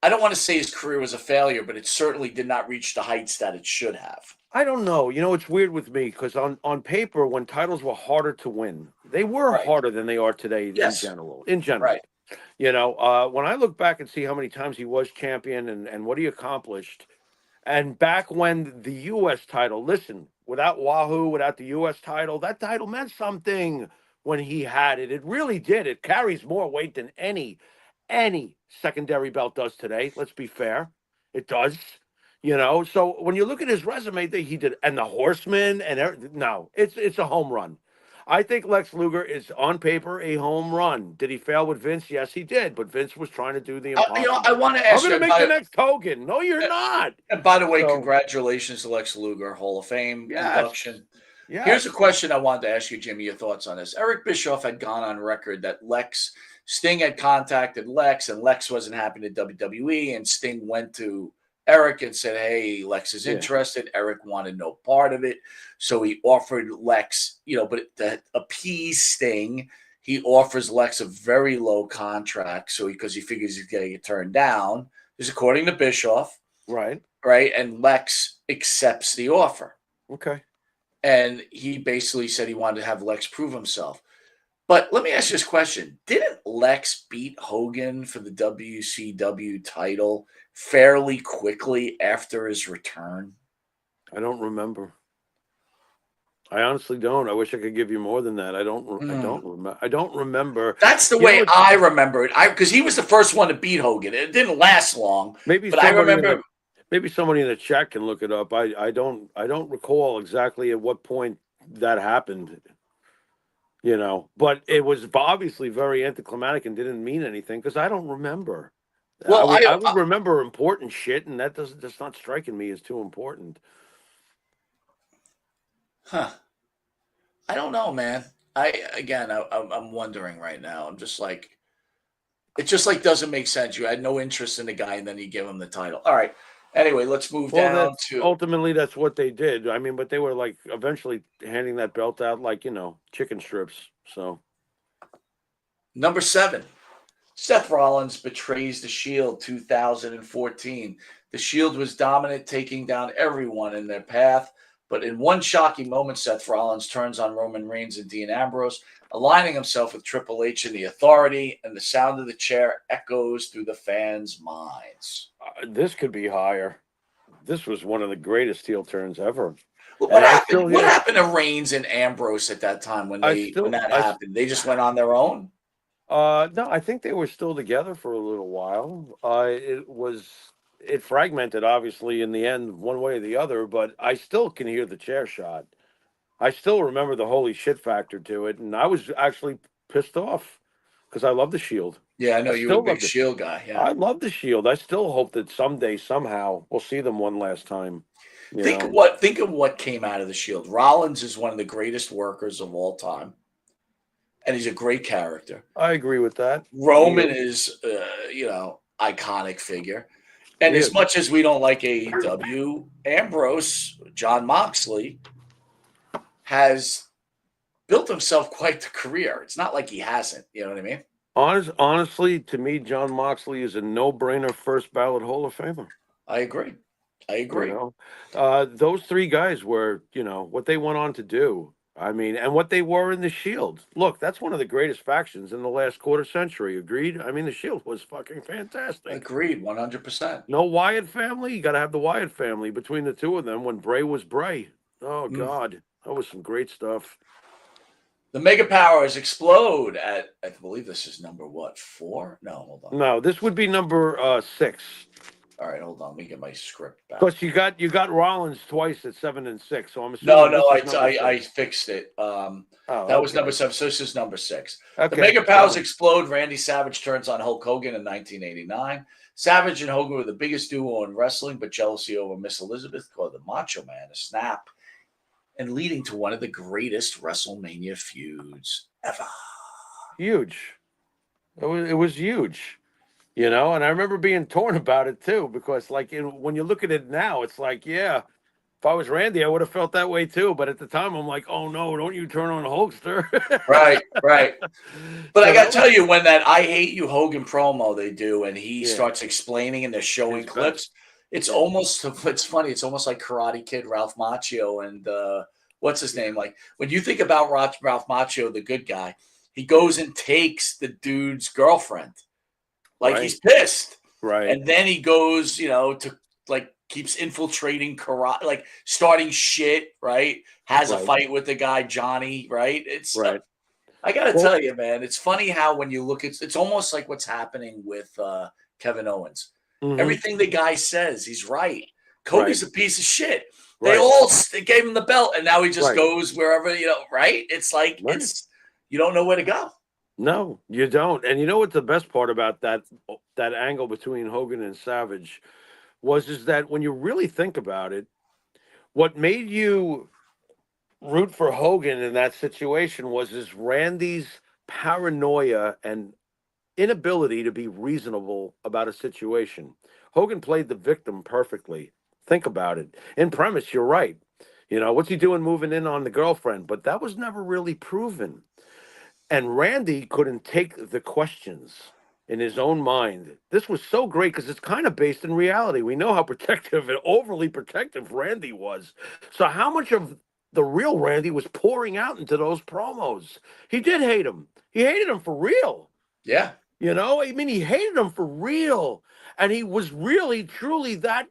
I don't want to say his career was a failure, but it certainly did not reach the heights that it should have. I don't know. You know, it's weird with me because on paper, when titles were harder to win, they were harder than they are today in general. Right. You know, when I look back and see how many times he was champion and what he accomplished, and back when the U.S. title, listen, without Wahoo, without the U.S. title, that title meant something when he had it. It really did. It carries more weight than any secondary belt does today. Let's be fair. It does. You know, so when you look at his resume that he did, and the Horsemen, it's a home run. I think Lex Luger is on paper a home run. Did he fail with Vince? Yes, he did. But Vince was trying to do the impossible. I want to ask I'm going to make the next Hogan. No, you're not. And by the way, congratulations to Lex Luger, Hall of Fame induction. Yes. Here's a question I wanted to ask you, Jimmy, your thoughts on this. Eric Bischoff had gone on record that Sting had contacted Lex, and Lex wasn't happy to WWE, and Sting went to Eric and said, hey, Lex is interested. Eric wanted no part of it. So he offered Lex, but to appease Sting, he offers Lex a very low contract. So because he figures he's going to get turned down, this is according to Bischoff. Right. Right. And Lex accepts the offer. Okay. And he basically said he wanted to have Lex prove himself. But let me ask you this question. Didn't Lex beat Hogan for the WCW title fairly quickly after his return? I don't remember. I honestly don't. I wish I could give you more than that. I don't remember. That's the way I remember it. Because he was the first one to beat Hogan. It didn't last long. But I remember. Maybe somebody in the chat can look it up. I don't recall exactly at what point that happened. But it was obviously very anticlimactic and didn't mean anything because I don't remember. Well, I would remember important shit, and that's not striking me as too important. Huh. I don't know, man. I'm wondering right now. I'm just like, it just like doesn't make sense. You had no interest in the guy, and then you give him the title. All right. Anyway, let's move down to. Ultimately, that's what they did. I mean, but they were like eventually handing that belt out like, chicken strips. So. Number 7, Seth Rollins betrays the Shield 2014. The Shield was dominant, taking down everyone in their path. But in one shocking moment, Seth Rollins turns on Roman Reigns and Dean Ambrose, aligning himself with Triple H and the Authority, and the sound of the chair echoes through the fans' minds. This could be higher. This was one of the greatest heel turns ever. Well, what happened to Reigns and Ambrose at that time when that happened? They just went on their own? No, I think they were still together for a little while. It fragmented, obviously, in the end, one way or the other, but I still can hear the chair shot. I still remember the holy shit factor to it, and I was actually pissed off because I love the Shield. Yeah, I know you were a big Shield guy. Yeah. I love the Shield. I still hope that someday, somehow, we'll see them one last time. Think of what came out of the Shield. Rollins is one of the greatest workers of all time, and he's a great character. I agree with that. Roman is, iconic figure. And as much as we don't like AEW, Ambrose, John Moxley, has built himself quite the career. It's not like he hasn't. You know what I mean? Honestly, to me, John Moxley is a no-brainer first ballot Hall of Famer. I agree. I agree. You those three guys were, what they went on to do. I mean, and what they were in the Shield. Look, that's one of the greatest factions in the last quarter century. Agreed? I mean, the Shield was fucking fantastic. Agreed, 100%. No Wyatt family? You got to have the Wyatt family between the two of them when Bray was Bray. Oh, God. That was some great stuff. The Mega Powers explode at, I believe this is number what, 4? No, hold on. No, this would be number 6. All right, hold on. Let me get my script back. Because you got Rollins twice at 7 and 6, so I'm assuming. No, this is number I 6. fixed it. That was okay. number 7, so this is number 6. Okay. The Mega Powers explode. Randy Savage turns on Hulk Hogan in 1989. Savage and Hogan were the biggest duo in wrestling, but jealousy over Miss Elizabeth caused the Macho Man to snap, and leading to one of the greatest WrestleMania feuds ever. Huge. It was huge. And I remember being torn about it too, because when you look at it now, it's like, yeah, if I was Randy, I would have felt that way too. But at the time, I'm like, oh no, don't you turn on Hulkster. Right. But I got to tell you, when that I Hate You Hogan promo they do, and he starts explaining and they're showing clips, it's funny. It's almost like Karate Kid, Ralph Macchio, and what's his name? Like, when you think about Ralph Macchio, the good guy, he goes and takes the dude's girlfriend. Like, he's pissed. Right. And then he goes, to keeps infiltrating karate, like starting shit, right? Has a fight with the guy, Johnny, right? It's right. I got to tell you, man, it's funny how when you look, it's almost like what's happening with Kevin Owens. Mm-hmm. Everything the guy says, he's right. Kobe's a piece of shit. They they gave him the belt, and now he just goes wherever, right? It's like, you don't know where to go. No, you don't. And you know what the best part about that angle between Hogan and Savage is that when you really think about it, what made you root for Hogan in that situation was Randy's paranoia and inability to be reasonable about a situation. Hogan played the victim perfectly. Think about it. In premise, you're right. What's he doing moving in on the girlfriend? But that was never really proven. And Randy couldn't take the questions in his own mind. This was so great because it's kind of based in reality. We know how protective and overly protective Randy was. So how much of the real Randy was pouring out into those promos? He did hate him. He hated him for real. Yeah. I mean, he hated him for real. And he was really, truly that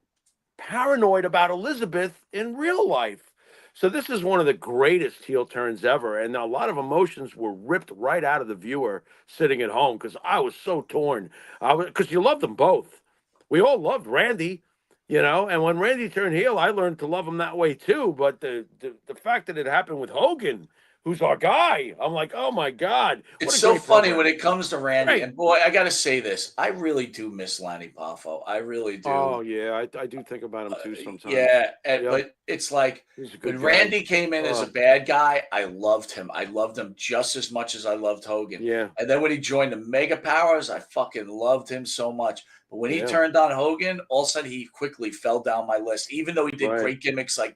paranoid about Elizabeth in real life. So this is one of the greatest heel turns ever, and a lot of emotions were ripped right out of the viewer sitting at home because I was so torn. Because you loved them both. We all loved Randy, and when Randy turned heel, I learned to love him that way too. But the fact that it happened with Hogan, who's our guy, I'm like, oh my God. It's so funny when it comes to Randy. Right. And boy, I got to say this. I really do miss Lanny Poffo. I really do. Oh, yeah. I do think about him too sometimes. But it's like when Randy came in as a bad guy, I loved him. I loved him just as much as I loved Hogan. Yeah. And then when he joined the Mega Powers, I fucking loved him so much. But when he turned on Hogan, all of a sudden he quickly fell down my list. Even though he did great gimmicks like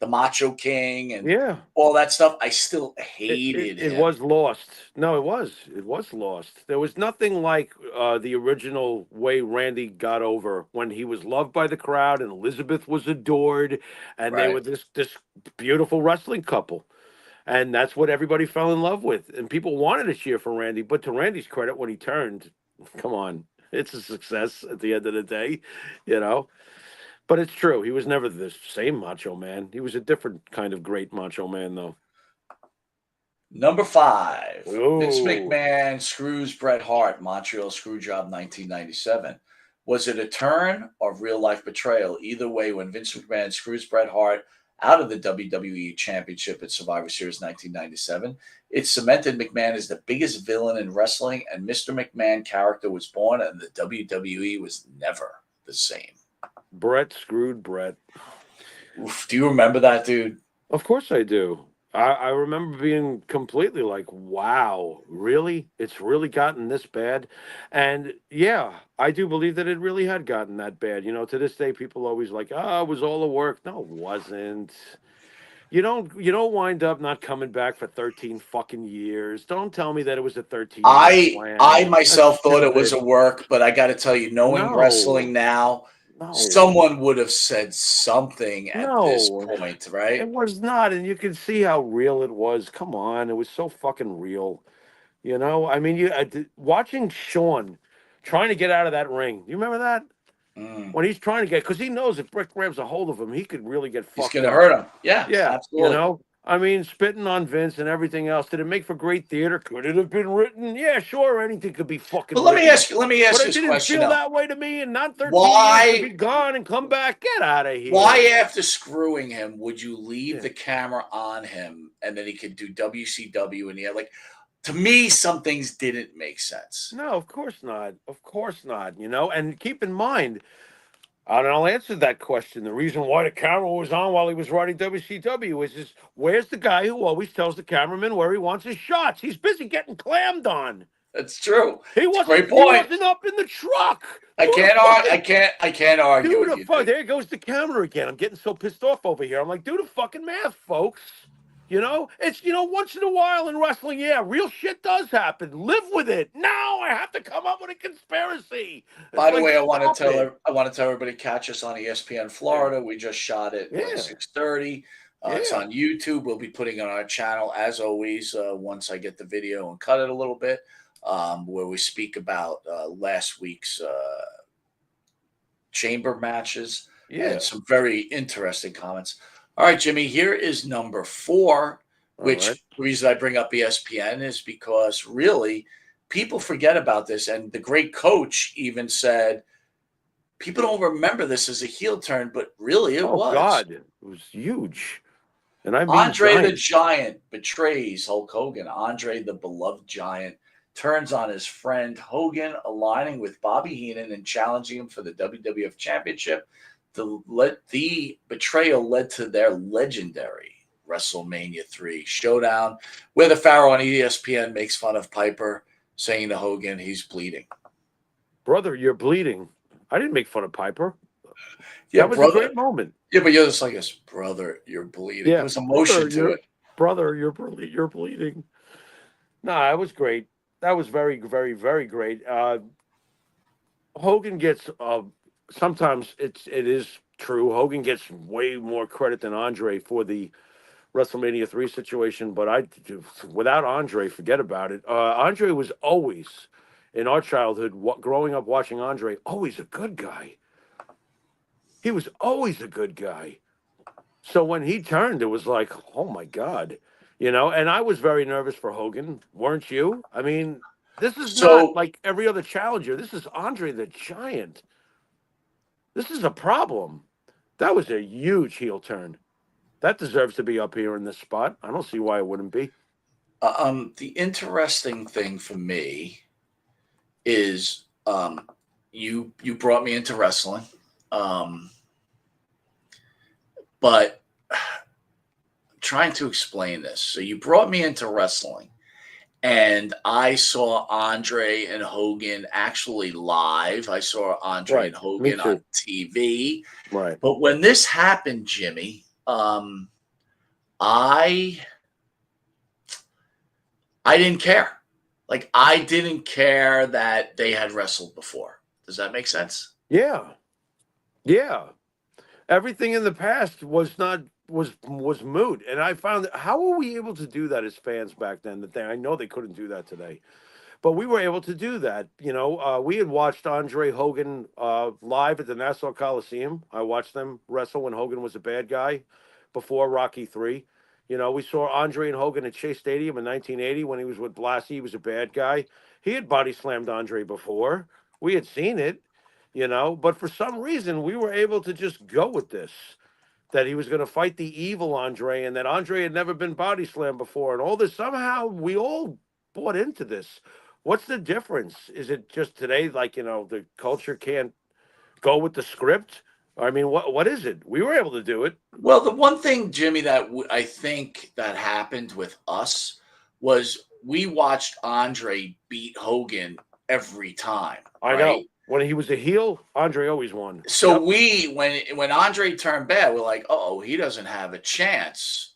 the Macho King and all that stuff, I still hated him. It was lost. No, it was lost. There was nothing like the original way Randy got over when he was loved by the crowd and Elizabeth was adored, and they were this beautiful wrestling couple. And that's what everybody fell in love with. And people wanted to cheer for Randy, but to Randy's credit, when he turned, come on, it's a success at the end of the day, But it's true. He was never the same Macho Man. He was a different kind of great Macho Man, though. Number 5. Vince McMahon screws Bret Hart, Montreal Screwjob, 1997. Was it a turn or real-life betrayal? Either way, when Vince McMahon screws Bret Hart out of the WWE Championship at Survivor Series 1997, it cemented McMahon as the biggest villain in wrestling, and Mr. McMahon character was born, and the WWE was never the same. Bret screwed Bret. Oof, do you remember that, dude? Of course I do. I remember being completely like, wow, really? It's really gotten this bad? And yeah, I do believe that it really had gotten that bad. To this day, people always like, it was all the work. No, it wasn't. You don't wind up not coming back for 13 fucking years. Don't tell me that it was a 13 year plan. I myself thought it was a work, but I got to tell you, knowing wrestling now, No. Someone would have said something at this No. point, right? It was not, and you can see how real it was. Come on, it was so fucking real. You know, I mean, watching Shawn trying to get out of that ring. You remember that Mm. when he's trying to get, because he knows if Brick grabs a hold of him, he could really get He's fucked going to up. hurt him. Yeah, Yeah, absolutely. you know, I mean, spitting on Vince and everything else. Did it make for great theater? Could it have been written? Yeah, sure. Anything could be fucking. But let me written. ask you But this it didn't question feel though. that way to me, and not 13 Why- years to be gone and come back. Get out of here. Why, after screwing him, would you leave Yeah. the camera on him and then he could do WCW and like? To me, some things didn't make sense. No, of course not. Of course not. You know, and keep in mind, and I'll answer that question. The reason why the camera was on while he was writing WCW is where's the guy who always tells the cameraman where he wants his shots? He's busy getting clammed on. That's true. He wasn't. Great point. He wasn't up in the truck. I can't argue Do with the you. fuck. There goes the camera again. I'm getting so pissed off over here. I'm like, do the fucking math, folks. You know, it's, once in a while in wrestling, yeah, real shit does happen. Live with it. Now I have to come up with a conspiracy. By the way, I want to tell everybody, catch us on ESPN Florida. We just shot it at 6:30. It's on YouTube. We'll be putting it on our channel as always. Once I get the video and cut it a little bit, where we speak about last week's chamber matches and some very interesting comments. All right, Jimmy, here is number 4, which the reason I bring up ESPN is because really people forget about this. And the great coach even said, people don't remember this as a heel turn, but really it was. Oh, God, it was huge. And I mean, Andre the Giant betrays Hulk Hogan. Andre, the beloved Giant, turns on his friend Hogan, aligning with Bobby Heenan and challenging him for the WWF Championship. The betrayal led to their legendary WrestleMania 3 showdown, where the Pharaoh on ESPN makes fun of Piper, saying to Hogan, he's bleeding. Brother, you're bleeding. I didn't make fun of Piper. Yeah, that was a great moment. Yeah, but you're just like this, brother, you're bleeding. Yeah, there was emotion to it. Brother, you're bleeding. No, it was great. That was very, very, very great. Hogan gets... sometimes it is true. Hogan gets way more credit than Andre for the WrestleMania 3 situation, but without Andre, forget about it. Andre was always, in our childhood, growing up watching Andre, always a good guy. He was always a good guy. So when he turned, it was like, oh my God, and I was very nervous for Hogan. Weren't you? I mean, this is not like every other challenger. This is Andre the Giant. This is a problem. That was a huge heel turn. That deserves to be up here in this spot. I don't see why it wouldn't be. The interesting thing for me is you brought me into wrestling, but I'm trying to explain this. So you brought me into wrestling. And I saw Andre and Hogan actually live. I saw Andre and Hogan on TV. Right. But when this happened, Jimmy, I didn't care. Like, I didn't care that they had wrestled before. Does that make sense? Yeah. Yeah. Everything in the past was moot, and I found how were we able to do that as fans back then? I know they couldn't do that today, but we were able to do that. We had watched Andre Hogan live at the Nassau Coliseum. I watched them wrestle when Hogan was a bad guy before Rocky III. We saw Andre and Hogan at Chase Stadium in 1980 when he was with Blassie. He was a bad guy. He had body slammed Andre before. We had seen it, but for some reason we were able to just go with this. That he was going to fight the evil Andre, and that Andre had never been body slammed before, and all this. Somehow we all bought into this. What's the difference? Is it just today, like, the culture can't go with the script? I mean, what is it? We were able to do it. Well, the one thing, Jimmy, that I think that happened with us was we watched Andre beat Hogan every time. I know. When he was a heel, Andre always won. So when Andre turned bad, we're like, oh, he doesn't have a chance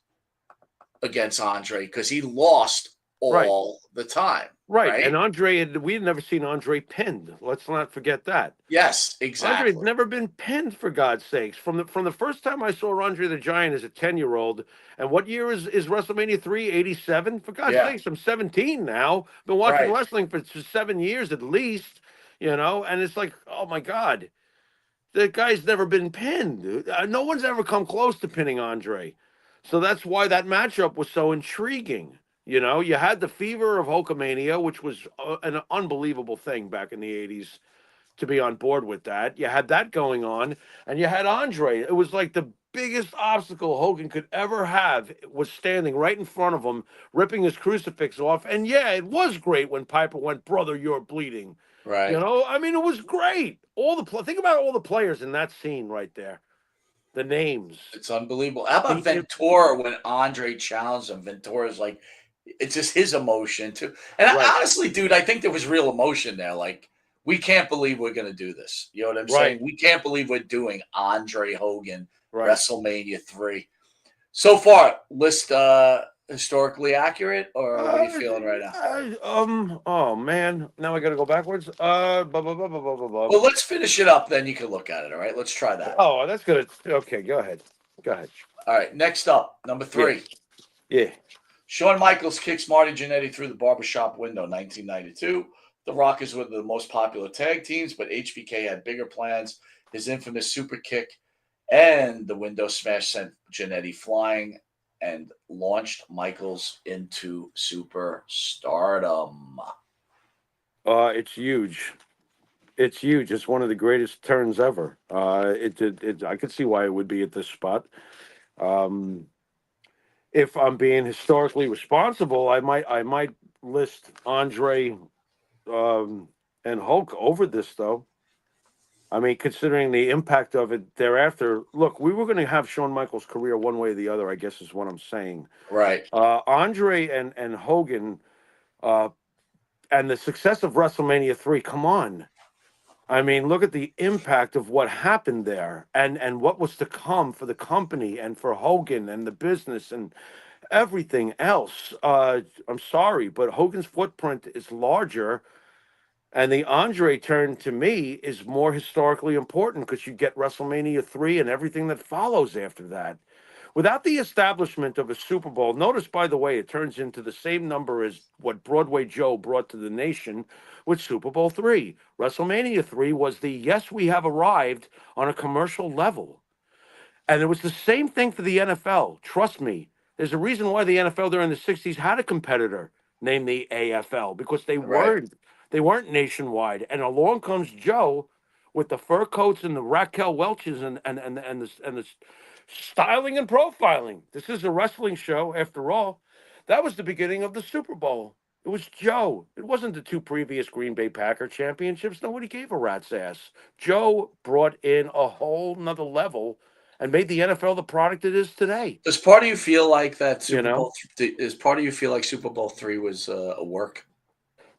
against Andre because he lost all the time. Right. And we had never seen Andre pinned. Let's not forget that. Yes, Andre exactly. had never been pinned, for God's sakes. From the first time I saw Andre the Giant as a 10-year-old, and what year is WrestleMania 3? 87? For God's sakes, I'm 17 now. Been watching wrestling for 7 years at least, and it's like, oh my God. The guy's never been pinned. No one's ever come close to pinning Andre. So that's why that matchup was so intriguing. You had the fever of Hulkamania, which was an unbelievable thing back in the 80s to be on board with that. You had that going on, and you had Andre. It was like the biggest obstacle Hogan could ever have was standing right in front of him, ripping his crucifix off. And yeah, it was great when Piper went, "Brother, you're bleeding." Right. I mean, it was great. Think about all the players in that scene right there. The names. It's unbelievable. How about Ventura when Andre challenged him? Ventura's like, it's just his emotion too. And honestly, dude, I think there was real emotion there. Like, we can't believe we're going to do this. You know what I'm saying? We can't believe we're doing Andre Hogan WrestleMania 3. So far, list historically accurate, or what are you feeling right now? Oh man, now I got to go backwards. Well, let's finish it up, then you can look at it. All right, let's try that. Oh, that's good. Okay, go ahead. All right, next up, number 3. Yeah. Shawn Michaels kicks Marty Jannetty through the Barber Shop window, 1992. The Rockers were the most popular tag teams, but HBK had bigger plans. His infamous super kick and the window smash sent Jannetty flying and launched Michaels into superstardom. It's huge. It's huge. It's one of the greatest turns ever. I could see why it would be at this spot. If I'm being historically responsible, I might list Andre and Hulk over this, though. I mean, considering the impact of it thereafter, look, we were going to have Shawn Michaels' career one way or the other, I guess is what I'm saying. Right. Andre and Hogan and the success of WrestleMania 3, come on. I mean, look at the impact of what happened there and what was to come for the company and for Hogan and the business and everything else. I'm sorry, but Hogan's footprint is larger. And the Andre turn, to me, is more historically important because you get WrestleMania 3 and everything that follows after that. Without the establishment of a Super Bowl, notice, by the way, it turns into the same number as what Broadway Joe brought to the nation with Super Bowl 3. WrestleMania 3 was the, yes, we have arrived on a commercial level. And it was the same thing for the NFL. Trust me, there's a reason why the NFL during the 60s had a competitor named the AFL, because they weren't nationwide. And along comes Joe with the fur coats and the Raquel Welches and the styling and profiling. This is a wrestling show, after all. That was the beginning of the Super Bowl. It was Joe. It wasn't the 2 previous Green Bay Packer championships. Nobody gave a rat's ass. Joe brought in a whole nother level and made the NFL the product it is today. Does part of you feel like that Super Bowl? Does part of you feel like Super Bowl 3 was a work?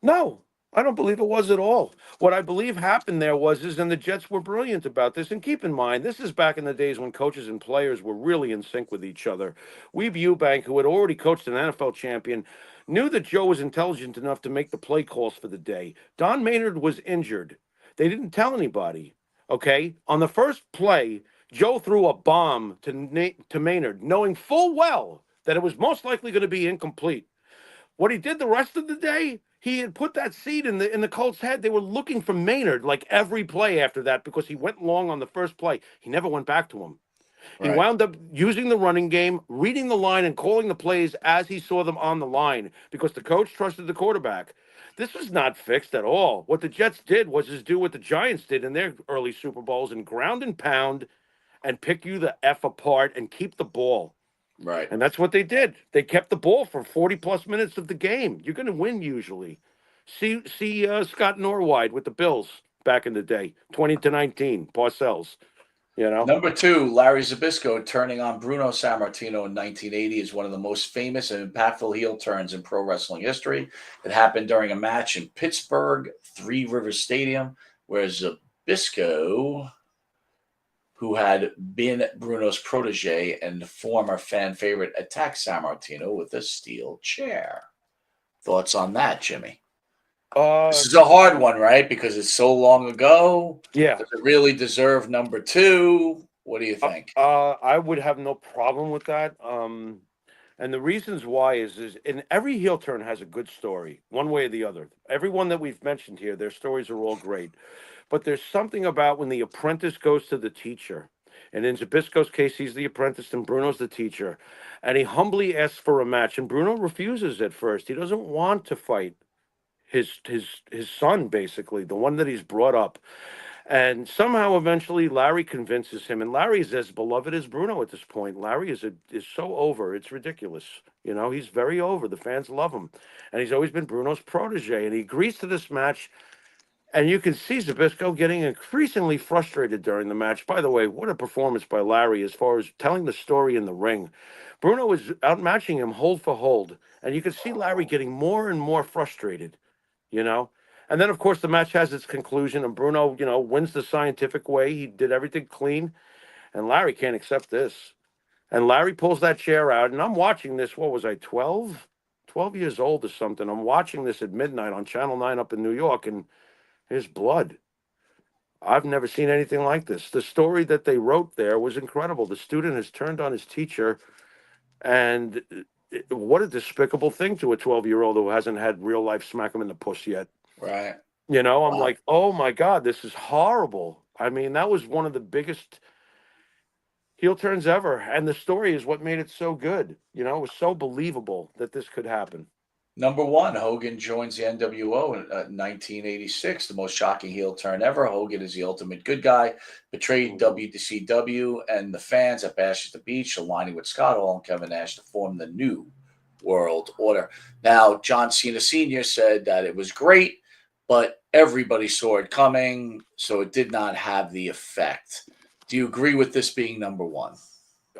No, I don't believe it was at all. What I believe happened there and the Jets were brilliant about this. And keep in mind, this is back in the days when coaches and players were really in sync with each other. Weeb Eubank, who had already coached an NFL champion, knew that Joe was intelligent enough to make the play calls for the day. Don Maynard was injured. They didn't tell anybody, okay? On the first play, Joe threw a bomb to Maynard, knowing full well that it was most likely going to be incomplete. What he did the rest of the day, he had put that seed in the Colts' head. They were looking for Maynard like every play after that because he went long on the first play. He never went back to him. He wound up using the running game, reading the line, and calling the plays as he saw them on the line because the coach trusted the quarterback. This was not fixed at all. What the Jets did was do what the Giants did in their early Super Bowls and ground and pound and pick you the F apart and keep the ball. Right. And that's what they did. They kept the ball for 40-plus minutes of the game. You're going to win usually. See Scott Norwide with the Bills back in the day, 20-19, Parcells. Number 2, Larry Zbyszko turning on Bruno Sammartino in 1980 is one of the most famous and impactful heel turns in pro wrestling history. It happened during a match in Pittsburgh, Three Rivers Stadium, where Zbyszko, who had been Bruno's protege and former fan favorite, attacked Sammartino with a steel chair. Thoughts on that, Jimmy? Uh, This is a hard one, right? Because it's so long ago. yeah. Does it really deserve number 2? What do you think? I would have no problem with that. And the reasons why is in every heel turn has a good story, one way or the other. Everyone that we've mentioned here, their stories are all great. But there's something about when the apprentice goes to the teacher. And in Zabisco's case, he's the apprentice and Bruno's the teacher. And he humbly asks for a match. And Bruno refuses at first. He doesn't want to fight his son, basically, the one that he's brought up. And somehow, eventually, Larry convinces him, and Larry is as beloved as Bruno at this point. Larry is so over; it's ridiculous. You know, he's very over. The fans love him, and he's always been Bruno's protege. And he agrees to this match, and you can see Zbyszko getting increasingly frustrated during the match. By the way, what a performance by Larry as far as telling the story in the ring. Bruno is outmatching him hold for hold, and you can see Larry getting more and more frustrated. You know. And then, of course, the match has its conclusion, and Bruno, wins the scientific way. He did everything clean, and Larry can't accept this. And Larry pulls that chair out, and I'm watching this. What was I, 12? 12 years old or something. I'm watching this at midnight on Channel 9 up in New York, and there's blood. I've never seen anything like this. The story that they wrote there was incredible. The student has turned on his teacher, and what a despicable thing to a 12-year-old who hasn't had real life smack him in the puss yet. Right. I'm Wow. like, oh my God, this is horrible. I mean, that was one of the biggest heel turns ever. And the story is what made it so good. It was so believable that this could happen. Number 1, Hogan joins the NWO in 1986, the most shocking heel turn ever. Hogan is the ultimate good guy, betrayed WCW and the fans at Bash at the Beach, aligning with Scott Hall and Kevin Nash to form the New World Order. Now, John Cena Sr. said that it was great, but everybody saw it coming, so it did not have the effect. Do you agree with this being number 1?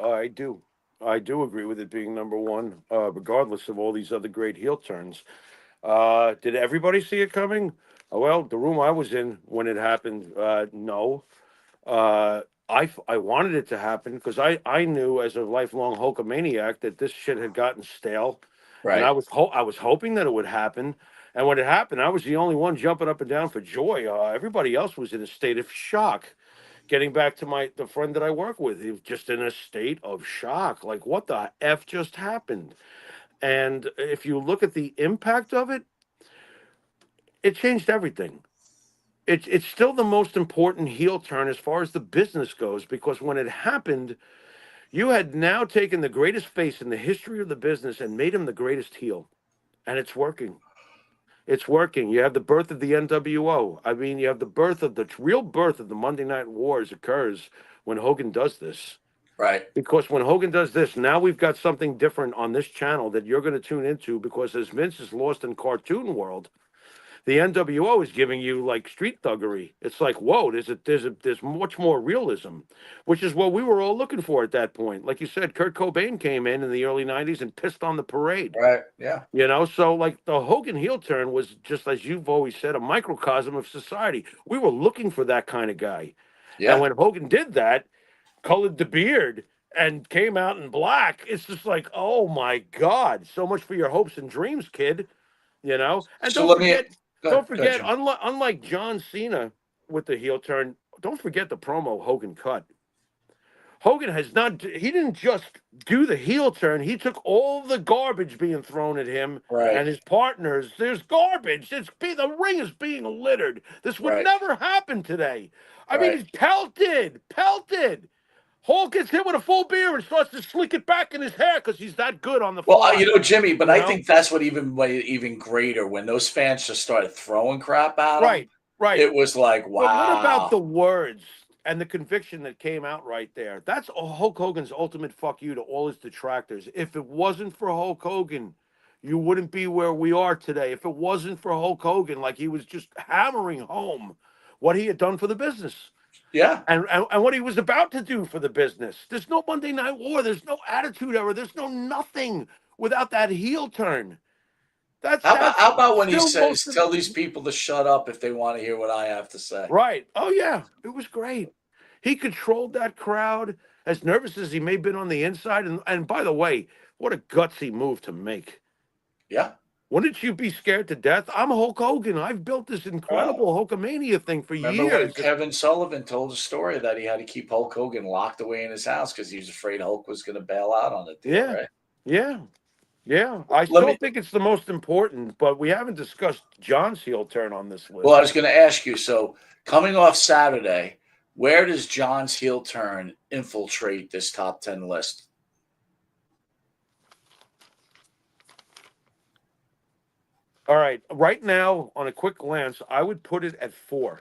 I do. I do agree with it being number 1, regardless of all these other great heel turns. Did everybody see it coming? Well, the room I was in when it happened, no. I wanted it to happen because I knew as a lifelong Hulkamaniac that this shit had gotten stale. Right. And I was hoping that it would happen. And when it happened, I was the only one jumping up and down for joy. Everybody else was in a state of shock. Getting back to the friend that I work with, he was just in a state of shock. Like, what the F just happened? And if you look at the impact of it, it changed everything. It's still the most important heel turn as far as the business goes, because when it happened, you had now taken the greatest face in the history of the business and made him the greatest heel. And it's working. It's working. You have the birth of the NWO. I mean, you have the real birth of the Monday Night Wars occurs when Hogan does this. Right. Because when Hogan does this, now we've got something different on this channel that you're going to tune into, because as Vince is lost in cartoon world, the NWO is giving you like street thuggery. It's like, whoa, there's much more realism, which is what we were all looking for at that point. Like you said, Kurt Cobain came in the early 90s and pissed on the parade. Right. Yeah. So like the Hogan heel turn was, just as you've always said, a microcosm of society. We were looking for that kind of guy. Yeah. And when Hogan did that, colored the beard and came out in black, it's just like, oh my God, so much for your hopes and dreams, kid. And So don't forget, unlike John Cena with the heel turn, don't forget the promo Hogan cut. Hogan he didn't just do the heel turn. He took all the garbage being thrown at him and his partners. There's garbage. The ring is being littered. This would never happen today. I mean, he's pelted. Hulk gets hit with a full beer and starts to slick it back in his hair because he's that good on the fly. Well, Jimmy, but I think that's what even greater, when those fans just started throwing crap at him. Right. It was like, wow. But what about the words and the conviction that came out right there? That's Hulk Hogan's ultimate fuck you to all his detractors. If it wasn't for Hulk Hogan, you wouldn't be where we are today. If it wasn't for Hulk Hogan, like he was just hammering home what he had done for the business. Yeah. And what he was about to do for the business. There's no Monday Night War. There's no Attitude Era. There's no nothing without that heel turn. How about when he says, tell these people to shut up if they want to hear what I have to say? Right. Oh, yeah. It was great. He controlled that crowd, as nervous as he may have been on the inside. And by the way, what a gutsy move to make. Yeah. Wouldn't you be scared to death? I'm Hulk Hogan. I've built this incredible Hulkamania thing for Remember when years. Kevin Sullivan told a story that he had to keep Hulk Hogan locked away in his house because he was afraid Hulk was going to bail out on the deal, Yeah, right? yeah. I Let still me. think it's the most important, but we haven't discussed John's heel turn on this Well, list. I was going to ask you. So coming off Saturday, where does John's heel turn infiltrate this top 10 list? All right, right now, on a quick glance, I would put it at 4.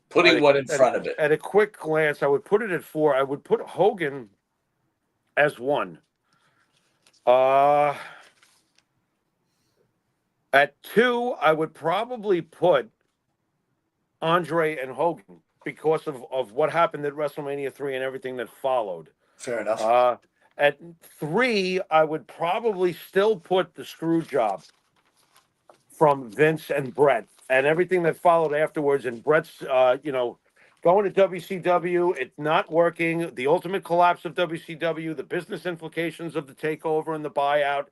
Putting what in front of it? At a quick glance, I would put it at 4. I would put Hogan as 1. At 2, I would probably put Andre and Hogan because of what happened at WrestleMania 3 and everything that followed. Fair enough. At 3, I would probably still put the screw job from Vince and Brett and everything that followed afterwards. And Brett's, going to WCW, it's not working. The ultimate collapse of WCW, the business implications of the takeover and the buyout,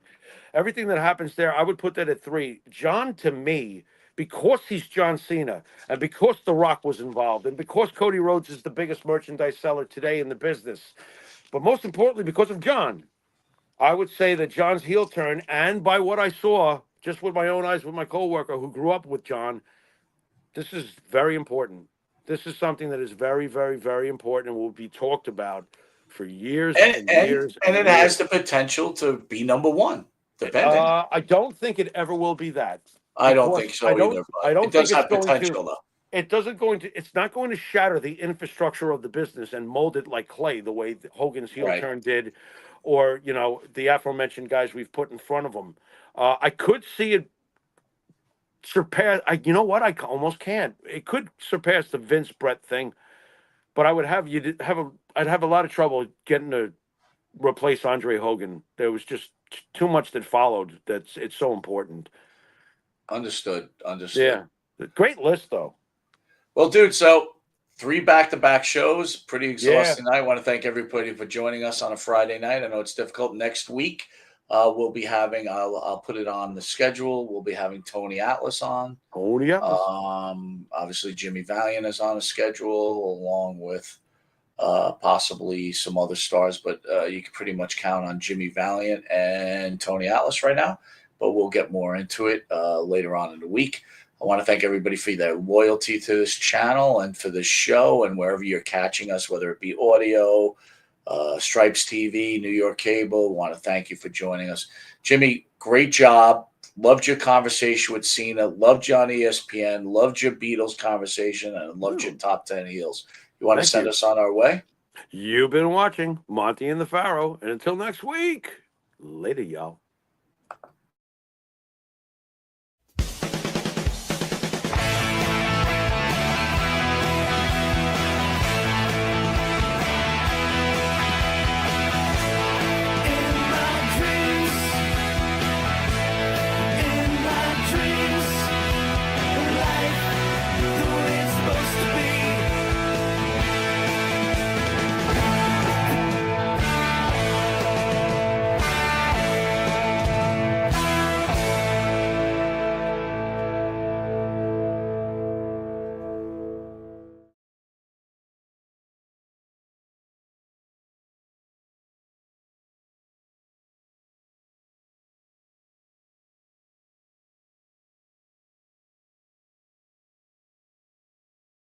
everything that happens there, I would put that at 3. John, to me, because he's John Cena and because The Rock was involved and because Cody Rhodes is the biggest merchandise seller today in the business, but most importantly, because of John, I would say that John's heel turn, and by what I saw, just with my own eyes with my coworker who grew up with John, this is very important. This is something that is very, very, very important and will be talked about for years and years. And it has the potential to be number 1, depending. I don't think it ever will be that. I don't think so either. But it does have potential, though. It's not going to shatter the infrastructure of the business and mold it like clay the way Hogan's heel turn did, or the aforementioned guys we've put in front of him. I could see it surpass. I almost can't. It could surpass the Vince Brett thing, but I'd have a lot of trouble getting to replace Andre Hogan. There was just too much that followed. It's so important. Understood. Yeah, great list though. Well, dude, so 3 back-to-back shows, pretty exhausting night. I want to thank everybody for joining us on a Friday night. I know it's difficult. Next week, we'll be having, I'll put it on the schedule, we'll be having Tony Atlas on. Tony Atlas. Obviously, Jimmy Valiant is on a schedule, along with possibly some other stars, but you can pretty much count on Jimmy Valiant and Tony Atlas right now, but we'll get more into it later on in the week. I want to thank everybody for their loyalty to this channel and for this show and wherever you're catching us, whether it be audio, Stripes TV, New York Cable. I want to thank you for joining us. Jimmy, great job. Loved your conversation with Cena. Loved you on ESPN. Loved your Beatles conversation and loved your top 10 heels. You want to send us on our way? You've been watching Monte and the Pharaoh. And until next week, later, y'all.